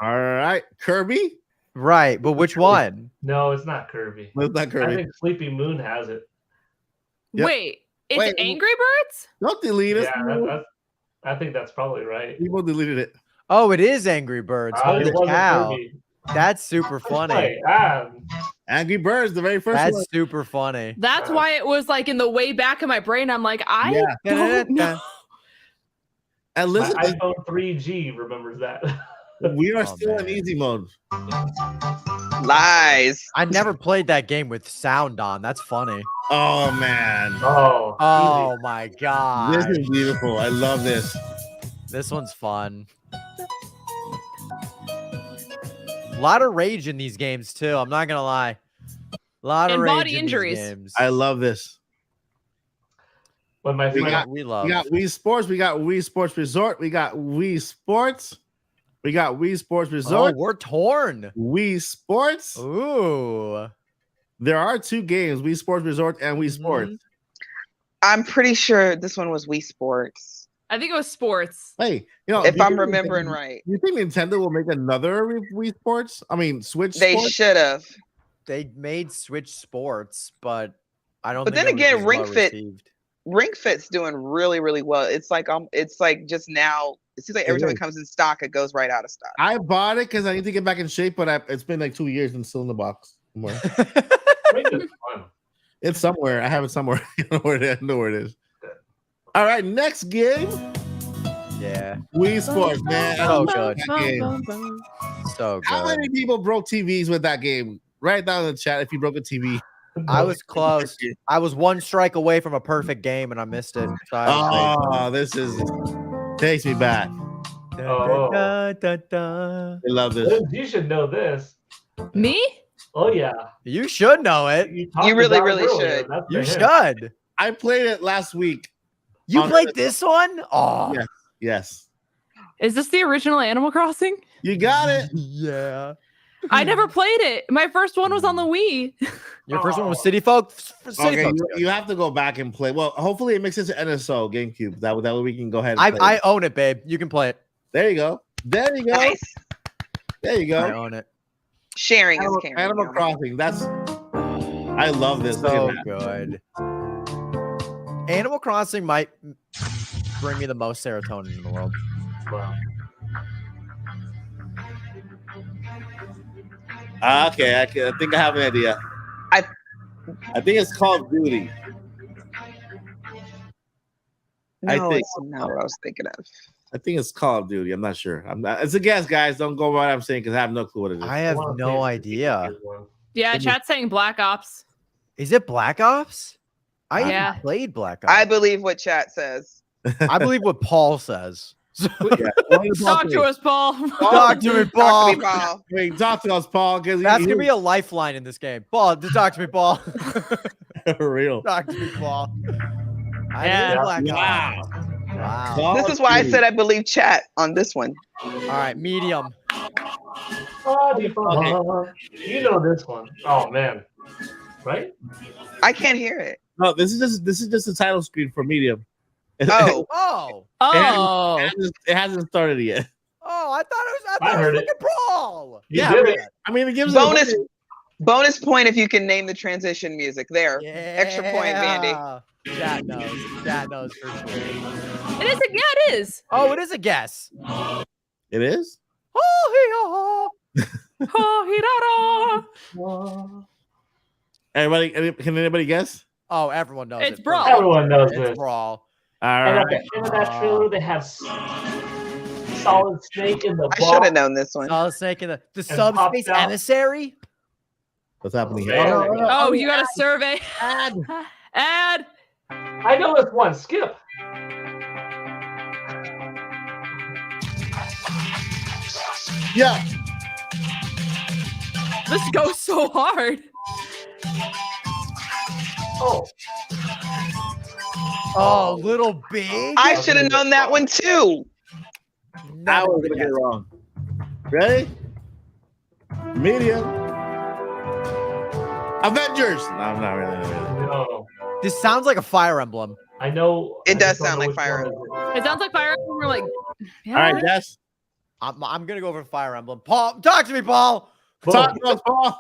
All right, Kirby. Right, but which one? no, it's not Kirby. No, it's not I Kirby. think Sleepy Moon has it. Yep. Wait, it's Wait. Angry Birds? Don't delete it. Yeah, I think that's probably right. People deleted it. Oh, it is Angry Birds. It Holy wasn't cow. Kirby. That's super funny. Wait, Angry Birds, the very first That's one. super funny. That's why it was like in the way back of my brain. I'm like, I don't know. And my listen, iPhone 3G remembers that. we are Oh, still in man. easy mode. Lies. I never played that game with sound on. That's funny. Oh man, Oh my god. this is beautiful. I love this. This one's fun. A lot of rage in these games too. I'm not gonna lie. A lot of And rage body in these injuries. games. I love this. When my We friend, got- we love. We got Wii Sports. We got Wii Sports Resort. We got Wii Sports. We got Wii Sports Oh, Resort. we're torn. Wii Sports. Ooh. There are two games: Wii Sports Resort and Wii Sports. I'm pretty sure this one was Wii Sports, I think it was sports. Hey, you know, if do you I'm think remembering Nintendo- right. You think Nintendo will make another Wii Sports? I mean, Switch. They Sports? should have. They made Switch Sports, but I don't. But think then it was again, as Ring well Fit- received. Ring Fit's doing really, really well. It's like just now. It seems like every It time is. it comes in stock, it goes right out of stock. I bought it because I need to get back in shape, but it's been like 2 years and still in the box. Somewhere. Ring is fun. It's somewhere. I have it somewhere. I know where it is. I know where it is. All right, next game. Yeah, Wii Sports, man. I So love good. that game. so How good. many people broke TVs with that game? Write down in the chat if you broke a TV. I was close. I was one strike away from a perfect game, and I missed it. So I Oh, this takes me back. Oh. Da, da, da. I love this. Liz, you should know this. Me? Oh yeah, You should know it. talked You really, about it really earlier. should. That's You the hint. should. I played it last week. You On- played this one? Oh, Yeah. Yes. Is this the original Animal Crossing? You got it. yeah. I never played it. My first one was on the Wii. Your first one was City Folk. City Okay, Folk's you, good. you have to go back and play. Well, hopefully it makes it to NSO GameCube. That way we can go ahead. And play it. I own it, babe. You can play it. There you go. There you go. Nice. There you I go. own it. Sharing is Animal, caring. Animal y'all. Crossing. That's. I love this. Look So at that. good. Animal Crossing might bring me the most serotonin in the world. Wow. Okay, I think I have an idea. I think it's Call of Duty. I No, think- it's not what I was thinking of. I think it's Call of Duty. I'm not sure. I'm not. It's a guess, guys. Don't go by what I'm saying because I have no clue what it is. I have wanna no say it's idea. one. Yeah, Can you- chat's saying Black Ops. Is it Black Ops? I Yeah. haven't played Black Ops. I believe what chat says. I believe what Paul says. Yeah. What is Talk Paul to us, Paul. Talk to me, Talk Paul. to me, Paul. Wait, talk to us, Paul. Because That's gonna be a lifeline in this game. Paul, just talk to me, Paul. for real. Talk to me, Paul. I Yeah. need Black Wow. Ops. Wow. Call This of is why I Duty. said I believe chat on this one. All right, medium. You know this one. Oh man, right? I can't hear it. No, this is just a title screen for Medium. Oh, Oh, Oh. It hasn't started yet. oh, I thought it was. I heard it. fucking Paul. You Yeah, did I it. I mean, it gives bonus it bonus point if you can name the transition music. There. Yeah. Extra point, Mandy. Chat knows. Chat knows for sure. It is. Yeah, it is. Oh, it is a guess. It is. Oh, Oh, hee-da-da. Can anybody guess? oh, everyone knows It's it. Brawl. Everyone knows It's this. Brawl. All And at right. the end of that trailer, they have Solid Snake in the I ball. should have known this one. Solid Snake in the popped subspace out. emissary. What's happening Okay. here? Oh, you got a survey. Ad. Ad. I know this one. Skip. Yeah. This goes so hard. Oh, Oh, little big. I should have known that one too. I Never was would've gonna get it guessed. wrong. Ready? Medium. Avengers. No, I'm not really. no. This sounds like a Fire Emblem. I know. It does just don't sound know like which Fire one Emblem. It sounds like Fire Emblem. We're like, yeah. All right, yes. I'm gonna go for Fire Emblem. Paul, talk to me, Paul. Talk to us, Paul.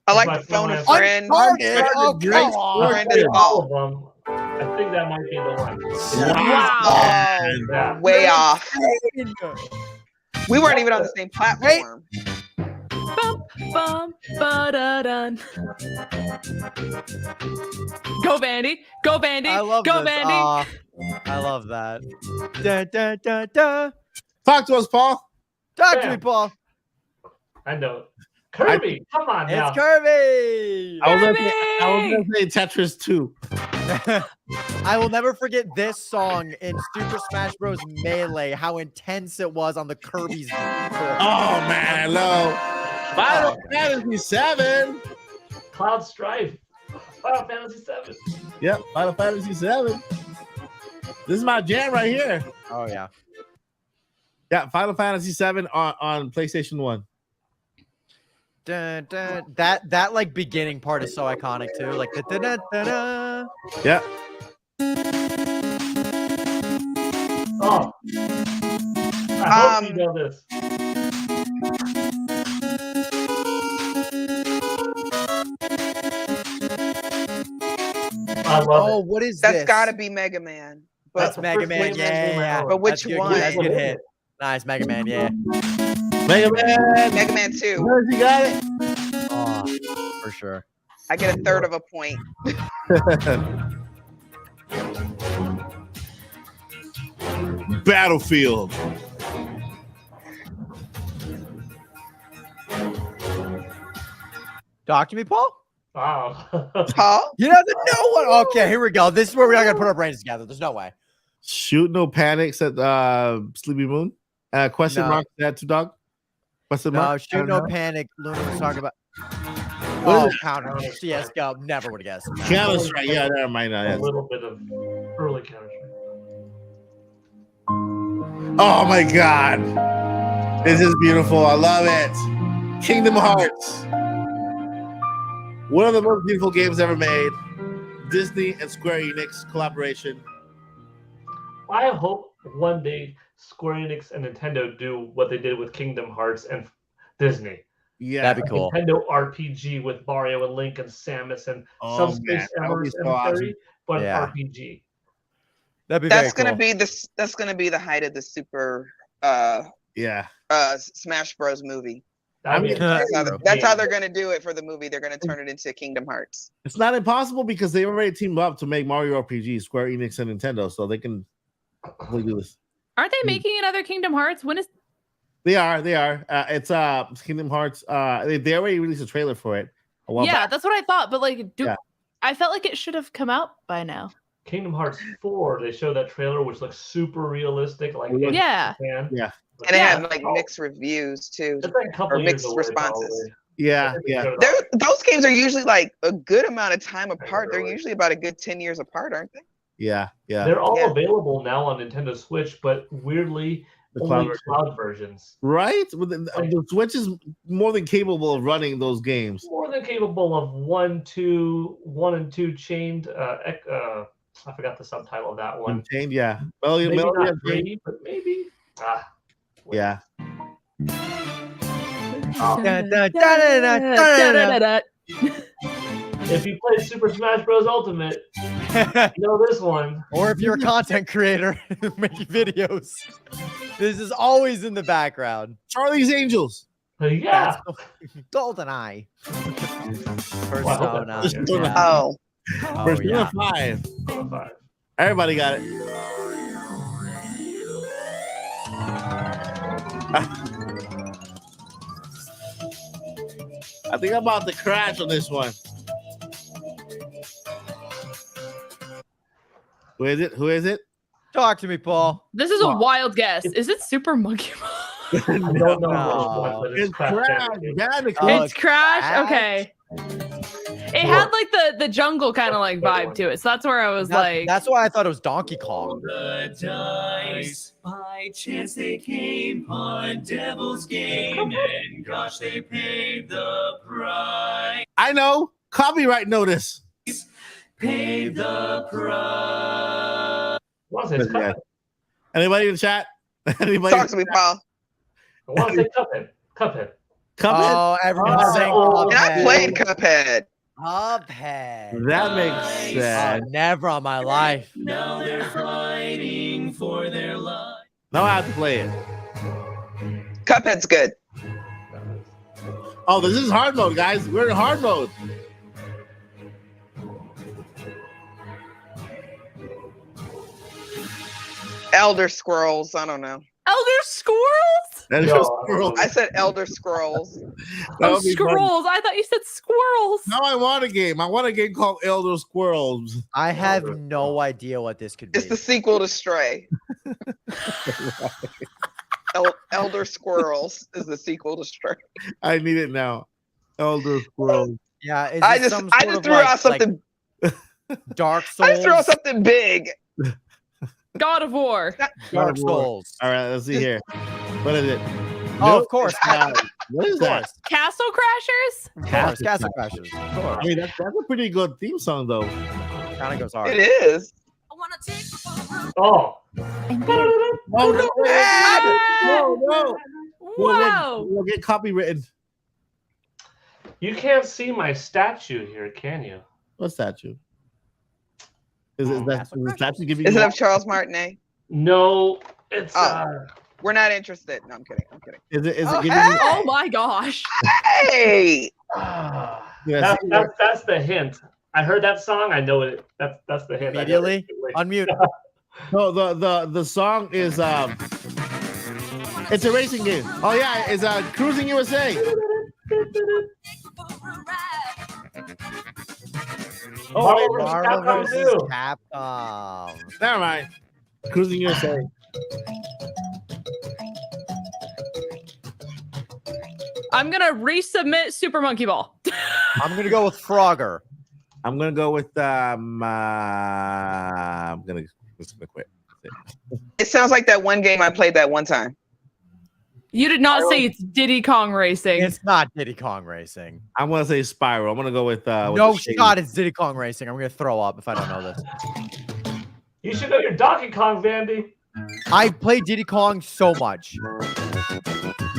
I like my to phone a phone friend. Uncharted. Oh, come on. Friend is all all. of them. I think that might be the one. Wow. Yeah. Way off. We weren't even on the same platform. Bum, bum, ba-da-dun. Go Vandy. Go Vandy. I love Go this. Vandy. I love that. Da, da, da, da. Talk to us, Paul. Talk to me, Paul. I know. Kirby, come on now. It's Kirby. I was gonna say Tetris 2. I will never forget this song in Super Smash Bros. Melee, how intense it was on the Kirby's. Oh man, I love Final Fantasy 7. Cloud Strife. Final Fantasy 7. Yep, Final Fantasy 7. This is my jam right here. Oh yeah. Yeah, Final Fantasy 7 on PlayStation 1. Dun, dun. That like beginning part is so iconic too. Like the da, da, da, da. Yeah. Oh. I hope you know this. I love it. What is That's this? got to be Mega Man. That's But Mega Man. Yeah. But which That's good. one? That's a good hit. Nice, Mega Man. Yeah. Mega Man. Mega Man 2. Where's he got it? Oh, for sure. I get a third of a point. Battlefield. Talk to me, Paul. Wow. Paul? You know what? Okay, here we go. This is where we're gonna put our brains together. There's no way. Shoot no panics at Sleepy Moon. Question mark that to dog. Question mark. Shoot no panic. Luna was talking about. Oh, Counter CS:GO. Never would have guessed. Counter Strike. Yeah, never mind. A little bit of early Counter Strike. Oh my God, this is beautiful. I love it. Kingdom Hearts. One of the most beautiful games ever made. Disney and Square Enix collaboration. I hope one day Square Enix and Nintendo do what they did with Kingdom Hearts and Disney. Yeah, that'd be cool. Nintendo RPG with Mario and Link and Samus and some Space Embers and Fairy, but RPG. That'd be that's very gonna cool. be the that's gonna be the height of the Super Smash Bros movie. That's how they're gonna do it for the movie. They're gonna turn it into Kingdom Hearts. It's not impossible because they already teamed up to make Mario RPG, Square Enix and Nintendo, so they can do this. Aren't they making another Kingdom Hearts? When is? They are. It's Kingdom Hearts. They already released a trailer for it. Yeah, that's what I thought. But like, I felt like it should have come out by now. Kingdom Hearts 4, they showed that trailer, which looks super realistic. Like, and it had like mixed reviews too, or mixed responses. Yeah. Those games are usually like a good amount of time apart. They're usually about a good 10 years apart, aren't they? Yeah. They're all available now on Nintendo Switch, but weirdly, only cloud versions. Right? The Switch is more than capable of running those games. More than capable of 1 and 2 chained. I forgot the subtitle of that one. Chained, yeah. Maybe not 3, but maybe. Yeah. If you play Super Smash Bros. Ultimate, you know this one. Or if you're a content creator making videos, this is always in the background. Charlie's Angels. Yeah. GoldenEye. Persona. Persona 5. Everybody got it. I think I'm about to crash on this one. Who is it? Talk to me, Paul. This is a wild guess. Is it Super Monkey Ball? I don't know. It's Crash. It's Crash. Okay. It had like the jungle kind of like vibe to it, so that's where I was like. That's why I thought it was Donkey Kong. The dice, by chance they came on Devil's Game, and gosh, they paid the price. I know. Copyright notice. paid the price. I want to say Cuphead. Anybody in the chat? Anybody? Talk to me, Paul. I want to say Cuphead. Cuphead. Cuphead? Oh, everyone's saying Oh, And I Cuphead. played Cuphead. Cuphead. That makes sense. Never on my life. Now they're fighting for their life. Now I have to play it. Cuphead's good. Oh, this is hard mode, guys. We're in hard mode. Elder Scrolls. I don't know. Elder Scrolls? That is No. squirrel. I said Elder Scrolls. That Oh, would be fun. scrolls. I thought you said squirrels. Now I want a game. I want a game called Elder Squirrels. I have no idea what this could be. It's the sequel to Stray. Elder Squirrels is the sequel to Stray. I need it now. Elder Squirrels. Yeah, is I it just some I sort just of threw like- out something. like Dark Souls. I just threw out something big. God of War. Dark Souls. All right, let's see here. What is it? Oh, of course. What is Of that? course. Castle Crashers? Of course. Castle Crashers. Of I course. mean, that's a pretty good theme song, though. Kind of goes hard. It is. Oh. Oh, no, no. Wow. We'll get copywritten. You can't see my statue here, can you? What statue? Is the statue giving Is you it of Charles Martinet? No, it's We're not interested. No, I'm kidding. I'm kidding. Is it Oh, giving hey! Oh my gosh. Hey! Yeah, that's the hint. I heard that song. I know it. That's the hint. Immediately? Unmute. No, the song is it's a racing game. Oh yeah, it's Cruising USA. Marvel wait, vs. Marvel Capcom versus 2. Capcom. never mind. Cruising USA. I'm going to resubmit Super Monkey Ball. I'm gonna go with Frogger. I'm gonna go with I'm just gonna quit. It sounds like that one game I played that one time. You did not say it's Diddy Kong Racing. It's not Diddy Kong Racing. I'm gonna say Spiral. I'm gonna go with No the shade. shot, it's Diddy Kong Racing. I'm gonna throw up if I don't know this. You should know your Donkey Kong, Vandy. I played Diddy Kong so much.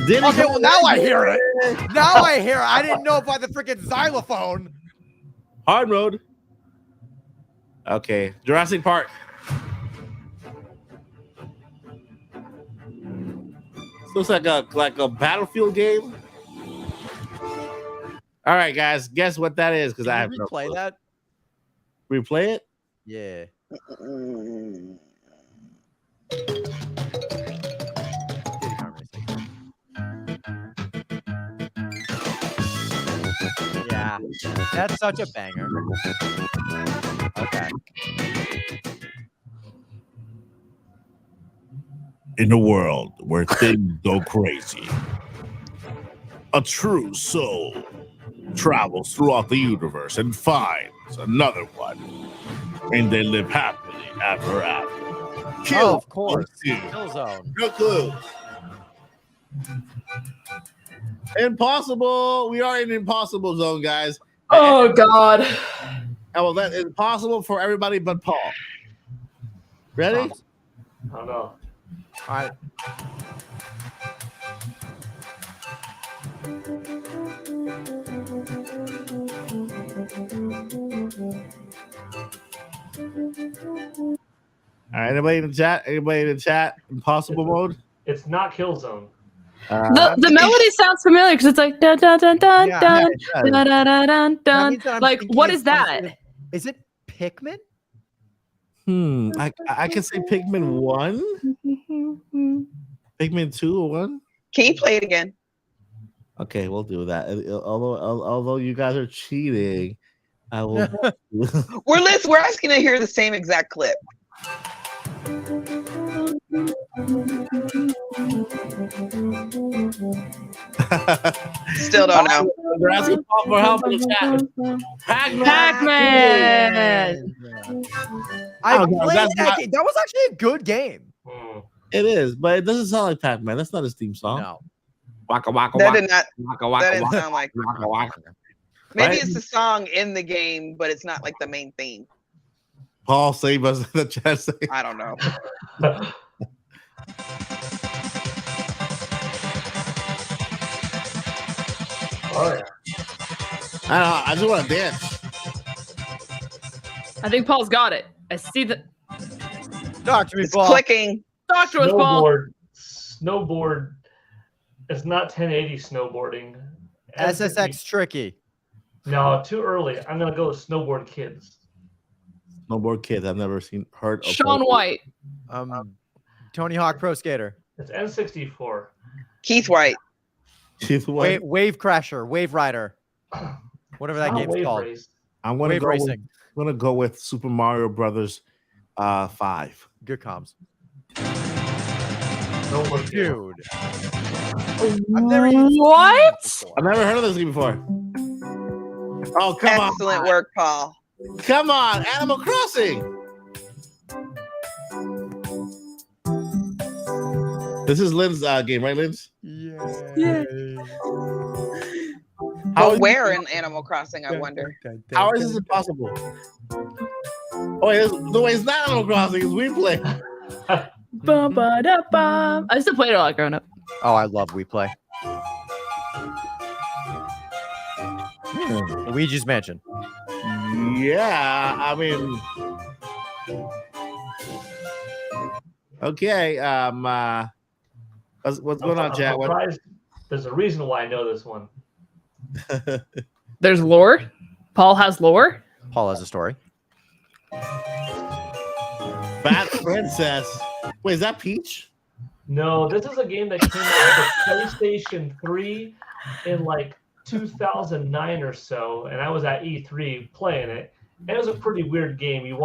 Diddy Okay, Kong well now I Racing. hear it. Now I hear it. I didn't know by the freaking xylophone. Hard mode. Okay, Jurassic Park. Looks like a Battlefield game. All right, guys, guess what that is? Because I have Can no we play clue. that? Replay it. Yeah. Mm. Diddy Kong Racing. Yeah, that's such a banger. Okay. In a world where things go crazy, a true soul travels throughout the universe and finds another one, and they live happily ever after. Oh, of course. Kill. Killzone. No clue. Impossible. We are in impossible zone, guys. Oh God. Well, that is impossible for everybody but Paul. Ready? I don't know. All right. All right. Anybody in the chat? Anybody in the chat? Impossible mode. It's not Killzone. The melody sounds familiar because it's like dun dun dun dun Yeah, dun yeah. dun dun dun dun That dun. means that I'm Like, thinking what of is that? something- Is it Pikmin? I can say Pikmin 1, Pikmin 2 or 1. Can you play it again? Okay, we'll do that. Although you guys are cheating, I will. We're asking to hear the same exact clip. Still don't know. They're asking Paul for help in the chat. Pac-Man. Pac-Man. I Oh, played that's that not- game. That was actually a good game. Hmm. It is, but it doesn't sound like Pac-Man. That's not his theme song. No. Waka waka That waka did not. waka That waka didn't waka sound like. waka waka. Maybe Right? it's the song in the game, but it's not like the main theme. Paul, save us in the chat. I don't know. Oh yeah. I just want to dance. I think Paul's got it. I see the Talk to me, It's Paul. clicking. doctor with Paul. Snowboard. It's not 1080 snowboarding. SSX tricky. No, too early. I'm gonna go with Snowboard Kids. Snowboard Kids. I've never heard of. Sean White. Tony Hawk Pro Skater. It's N64. Keith White. Wave Crasher. Wave Rider. Whatever that game's Wave called. Race. I'm gonna Wave go. Racing. I'm gonna go with Super Mario Brothers 5. Good comms. Snowboard Kids. Dude. I've never even seen What? this before. I've never heard of this game before. Oh, come on. Excellent work, Paul. Come on, Animal Crossing. This is Lynn's game, right, Lynn's? Yeah. But where in Animal Crossing, I wonder. How is this impossible? Oh, wait, no, it's not Animal Crossing. It's We Play. Bum, ba, da, bum. I used to play it a lot growing up. Oh, I love We Play. Luigi's Mansion. Yeah, I mean, okay. What's going on, chat? There's a reason why I know this one. There's lore. Paul has lore. Paul has a story. Fat Princess. Wait, is that Peach? No, this is a game that came out for PlayStation 3 in like 2009 or so, and I was at E3 playing it. And it was a pretty weird game. You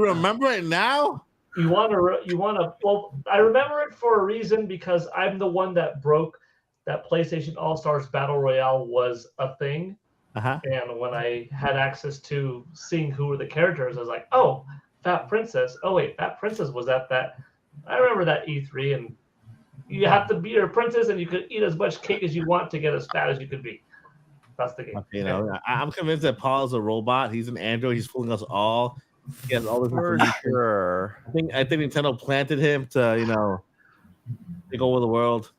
remember it now? You want to. Well, I remember it for a reason because I'm the one that broke that PlayStation All Stars Battle Royale was a thing. And when I had access to seeing who were the characters, I was like, oh, Fat Princess. Oh wait, Fat Princess was at that. I remember that E3, and you have to be a princess, and you could eat as much cake as you want to get as fat as you could be. That's the game. You know, I'm convinced that Paul is a robot. He's an android. He's fooling us all. He has all this For information. sure. I think Nintendo planted him to, take over the world.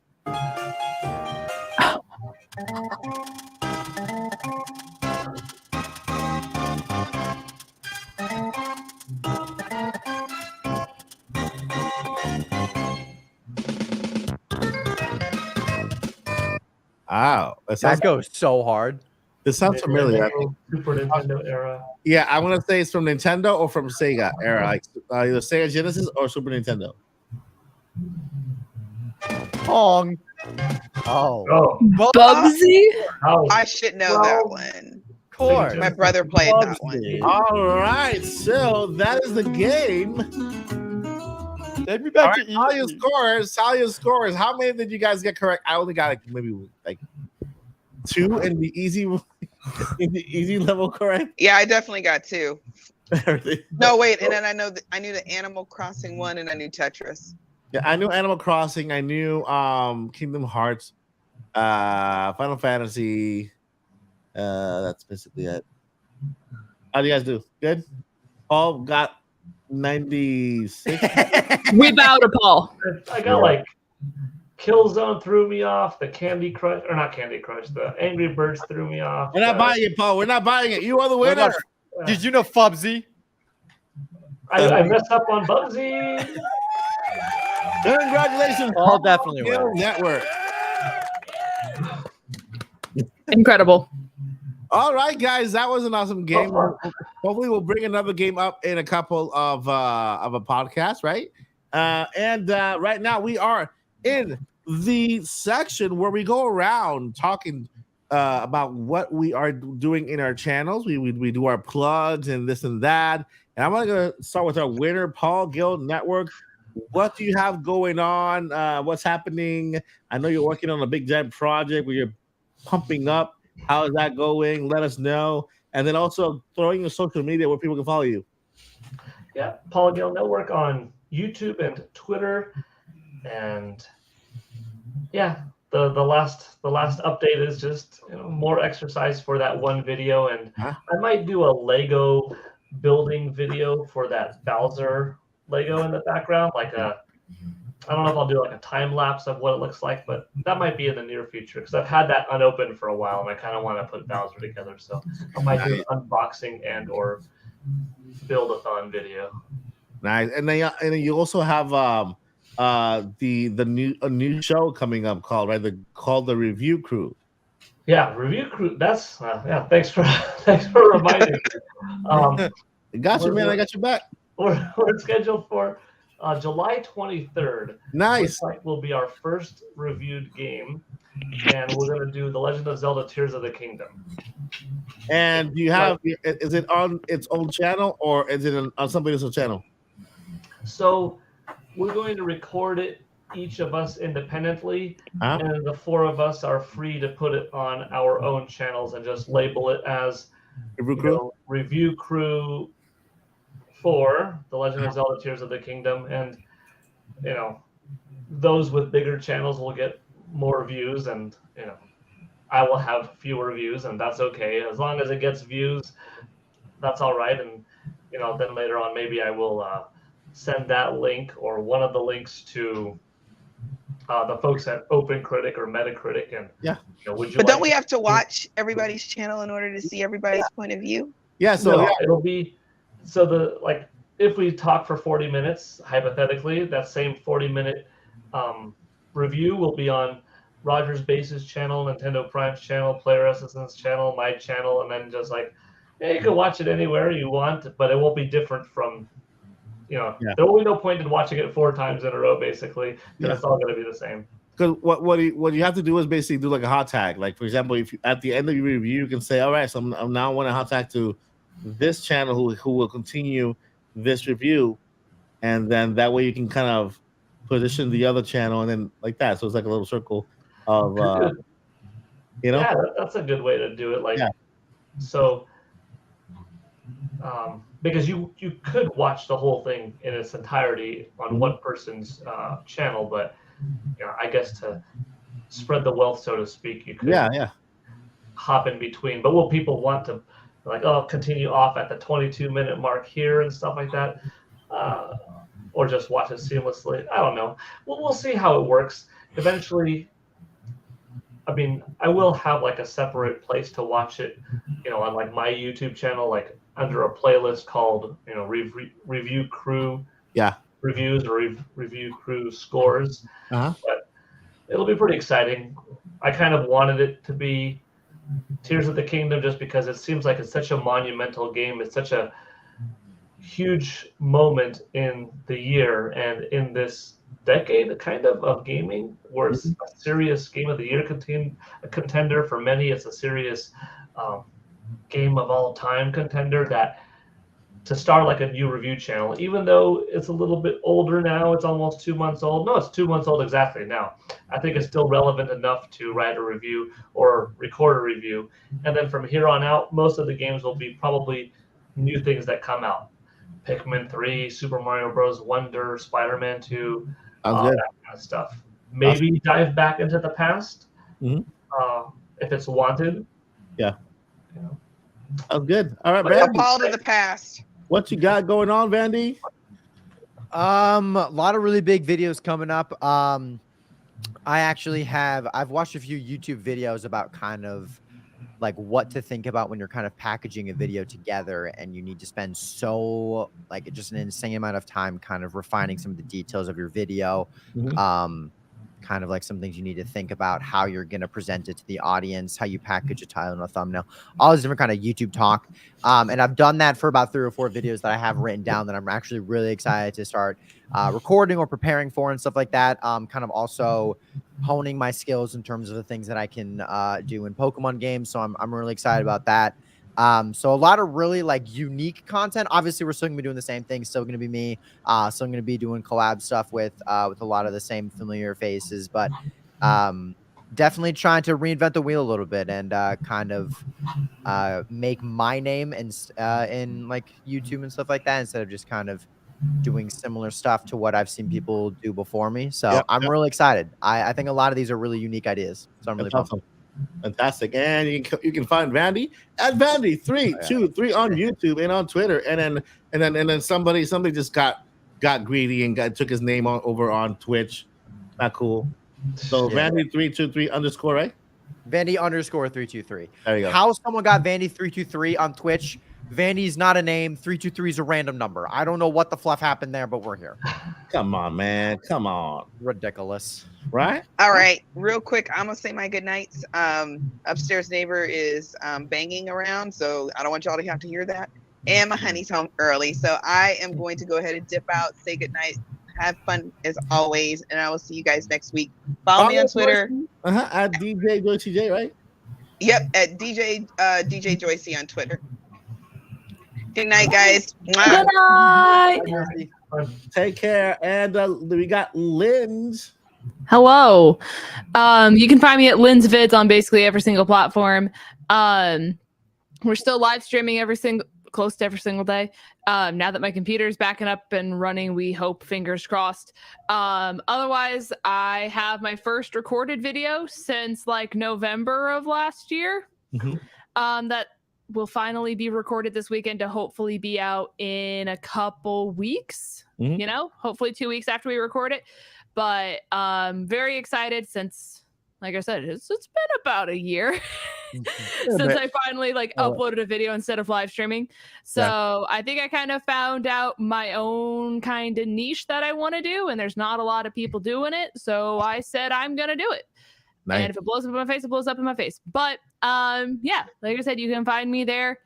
Wow, that goes so hard. This sounds familiar. Super Nintendo era. Yeah, I want to say it's from Nintendo or from Sega era, like either Sega Genesis or Super Nintendo. Pong. Oh. Bubsy? I should know that one. Of course. My brother played that one. All right, so that is the game. Take me back to Tell your scores. How many did you guys get correct? I only got maybe 2 in the easy level correct. Yeah, I definitely got 2. No, wait, and then I knew the Animal Crossing one, and I knew Tetris. Yeah, I knew Animal Crossing. I knew Kingdom Hearts, Final Fantasy. That's basically it. How do you guys do? Good. Paul got 96. We bow to Paul. I got Killzone threw me off. The Candy Crush, or not Candy Crush, the Angry Birds threw me off. We're not buying it, Paul. We're not buying it. You are the winner. Did you know Fubsy? I messed up on Bubsy. Congratulations, Paul definitely Skill wins. Network. Incredible. All right, guys, that was an awesome game. Hopefully, we'll bring another game up in a couple of a podcast, right? And right now, we are in the section where we go around talking about what we are doing in our channels. We do our plugs and this and that. And I'm going to start with our winner, Paul Guild Network. What do you have going on? What's happening? I know you're working on a big giant project where you're pumping up. How is that going? Let us know. And then also throwing your social media where people can follow you. Yeah, Paul Guild Network on YouTube and Twitter. And yeah, the last update is just more exercise for that one video. And I might do a Lego building video for that Bowser Lego in the background, like I don't know if I'll do like a time lapse of what it looks like, but that might be in the near future because I've had that unopened for a while and I kind of want to put Bowser together. So I might do an unboxing and or build-a-thon video. Nice, and then you also have a new show coming up called the Review Crew. Yeah, Review Crew. That's yeah. Thanks for reminding me. Got you, man. I got you back. We're scheduled for July 23rd. Nice. Will be our first reviewed game, and we're going to do The Legend of Zelda: Tears of the Kingdom. And do you have? Is it on its own channel or is it on somebody else's channel? So we're going to record it, each of us independently, and the four of us are free to put it on our own channels and just label it as Review Crew 4, The Legend of Zelda: Tears of the Kingdom, and those with bigger channels will get more views, and I will have fewer views, and that's okay as long as it gets views. That's all right, and then later on maybe I will send that link or one of the links to the folks at OpenCritic or Metacritic, and but don't we have to watch everybody's channel in order to see everybody's point of view? Yeah, so it'll be if we talk for 40 minutes, hypothetically, that same 40-minute review will be on Roger's Base's channel, Nintendo Prime's channel, Player Assistant's channel, my channel, and then just you can watch it anywhere you want, but it won't be different from, there will be no point in watching it 4 times in a row, basically, because it's all going to be the same. Because what you have to do is basically do like a hot tag. Like, for example, if at the end of your review, you can say, all right, so I'm now want to hot tag to this channel who will continue this review, and then that way you can kind of position the other channel and then like that. So it's like a little circle of Yeah, that's a good way to do it. So because you could watch the whole thing in its entirety on one person's channel, but I guess to spread the wealth, so to speak, you could hop in between. But will people want to continue off at the 22-minute mark here and stuff like that, or just watch it seamlessly? I don't know. We'll see how it works. Eventually, I mean, I will have a separate place to watch it, on my YouTube channel, under a playlist called Review Crew reviews or Review Crew scores. But it'll be pretty exciting. I kind of wanted it to be Tears of the Kingdom just because it seems like it's such a monumental game. It's such a huge moment in the year and in this decade kind of gaming, where it's a serious game of the year contender for many. It's a serious game of all time contender. That to start a new review channel, even though it's a little bit older now, it's almost 2 months old. No, it's 2 months old exactly now. I think it's still relevant enough to write a review or record a review. And then from here on out, most of the games will be probably new things that come out. Pikmin 3, Super Mario Bros. Wonder, Spider-Man 2, that kind of stuff. Maybe dive back into the past if it's wanted. Yeah. Oh, good. All right, Vandy. A ball to the past. What you got going on, Vandy? A lot of really big videos coming up. I've watched a few YouTube videos about kind of what to think about when you're kind of packaging a video together, and you need to spend just an insane amount of time kind of refining some of the details of your video. Kind of some things you need to think about, how you're going to present it to the audience, how you package a title and a thumbnail, all this different kind of YouTube talk. And I've done that for about 3 or 4 videos that I have written down that I'm actually really excited to start recording or preparing for and stuff like that. Kind of also honing my skills in terms of the things that I can do in Pokemon games. So I'm really excited about that. So a lot of really unique content. Obviously, we're still gonna be doing the same thing. Still gonna be me. Still gonna be doing collab stuff with a lot of the same familiar faces, but definitely trying to reinvent the wheel a little bit and kind of make my name in YouTube and stuff like that, instead of just kind of doing similar stuff to what I've seen people do before me. So I'm really excited. I think a lot of these are really unique ideas. So I'm really pumped. Fantastic. And you can find Vandy at Vandy323 on YouTube and on Twitter. And then somebody just got greedy and took his name over on Twitch. Not cool. So Vandy323 _, right? Vandy _323. There you go. How someone got Vandy323 on Twitch? Vandy's not a name. 323 is a random number. I don't know what the fluff happened there, but we're here. Come on, man. Come on. Ridiculous. Right? All right. Real quick, I'm going to say my good nights. Upstairs neighbor is banging around, so I don't want y'all to have to hear that. And my honey's home early, so I am going to go ahead and dip out, say good night. Have fun as always, and I will see you guys next week. Follow me on Twitter. At DJ JoyCJ, right? Yep, at DJ Joycey on Twitter. Good night, guys. Good night. Take care. And we got Linz. Hello. You can find me at Lynn's Vids on basically every single platform. We're still live streaming close to every single day. Now that my computer's backing up and running, we hope, fingers crossed. Otherwise, I have my first recorded video since like November of last year. That will finally be recorded this weekend to hopefully be out in a couple weeks. You know, hopefully 2 weeks after we record it. But very excited since, like I said, it's been about a year since I finally uploaded a video instead of live streaming. So I think I kind of found out my own kind of niche that I want to do, and there's not a lot of people doing it. So I said I'm gonna do it. Nice. And if it blows up in my face, it blows up in my face. But yeah, like I said, you can find me there.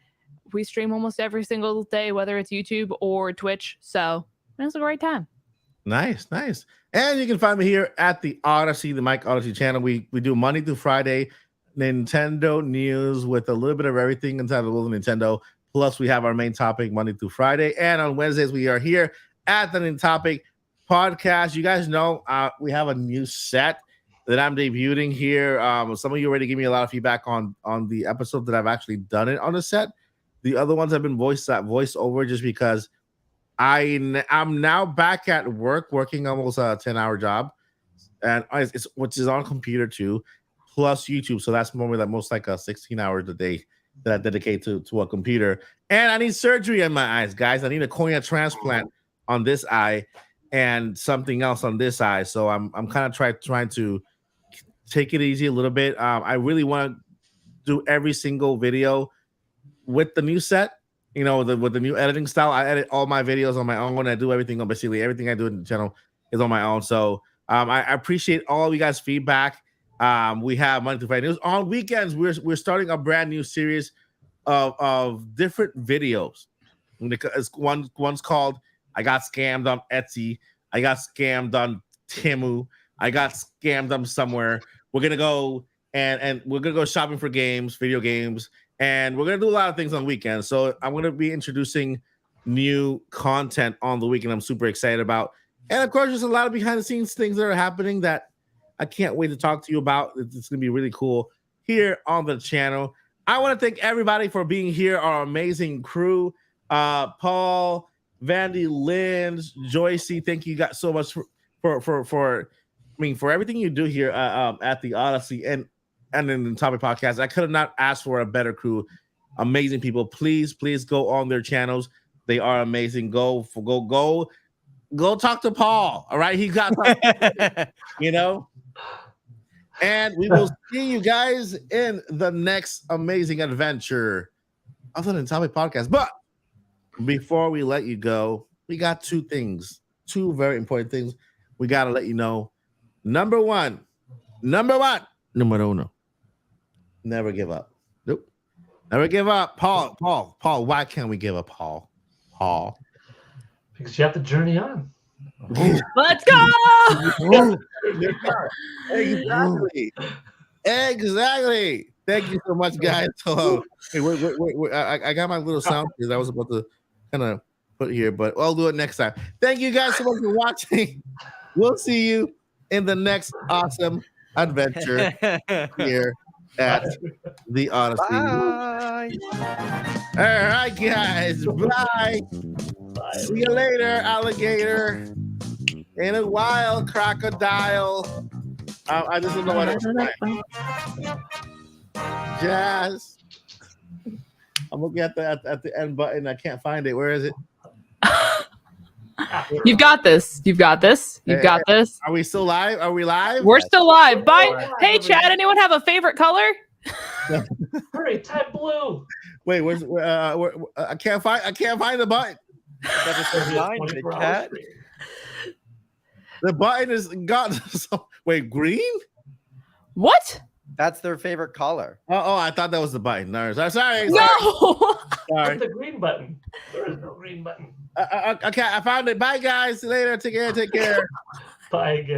We stream almost every single day, whether it's YouTube or Twitch. So it's a great time. Nice. And you can find me here at the Odyssey, the Mike Odyssey channel. We do Monday through Friday Nintendo news with a little bit of everything inside of the world of Nintendo. Plus, we have our main topic Monday through Friday. And on Wednesdays, we are here at the Nintopic podcast. You guys know we have a new set that I'm debuting here. Some of you already gave me a lot of feedback on the episode that I've actually done it on the set. The other ones have been voice over just because I'm now back at work, working almost a 10-hour job, and which is on computer too, plus YouTube. So that's normally most like 16 hours a day that I dedicate to a computer. And I need surgery in my eyes, guys. I need a cornea transplant on this eye and something else on this eye. So I'm kind of trying to take it easy a little bit. I really want to do every single video with the new set. You know, with the new editing style, I edit all my videos on my own. I do everything basically everything I do in the channel is on my own. So I appreciate all of you guys' feedback. We have Monday through Friday news. On weekends, we're starting a brand new series of different videos. One's called "I Got Scammed on Etsy." I got scammed on Temu. I got scammed on somewhere. We're gonna go and we're gonna go shopping for video games. And we're going to do a lot of things on weekends. So I'm going to be introducing new content on the weekend I'm super excited about. And, of course, there's a lot of behind-the-scenes things that are happening that I can't wait to talk to you about. It's going to be really cool here on the channel. I want to thank everybody for being here, our amazing crew. Paul, Vandy, Linz, Joycey, thank you guys so much for everything you do here at the Odyssey and in the Topic Podcast. I could have not asked for a better crew. Amazing people. Please go on their channels. They are amazing. Go talk to Paul. All right, he got you know. And we will see you guys in the next amazing adventure of the Topic Podcast. But before we let you go, we got two very important things we got to let you know. Number one, numero uno. Never give up. Nope. Never give up. Paul, why can't we give up, Paul? Because you have to journey on. Let's go! Exactly. Thank you so much, guys. So, I got my little sound because I was about to kind of put here, but I'll do it next time. Thank you guys so much for watching. We'll see you in the next awesome adventure here at the Odyssey. Bye. All right, guys. Bye. See you later, alligator. In a while, crocodile. I just don't know what it's like. Jazz. I'm looking at the end button. I can't find it. Where is it? You've got this. You've got this. You've got this. Are we still live? Are we live? We're still live. Bye. Hey, Chad. Anyone have a favorite color? Hurry, type blue. Wait, where's I can't find the button. The button is gone. Wait, green? What? That's their favorite color. Oh, I thought that was the button. No, sorry. No. Sorry. The green button. There is no green button. Okay, I found it. Bye, guys. See you later. Take care. Bye again.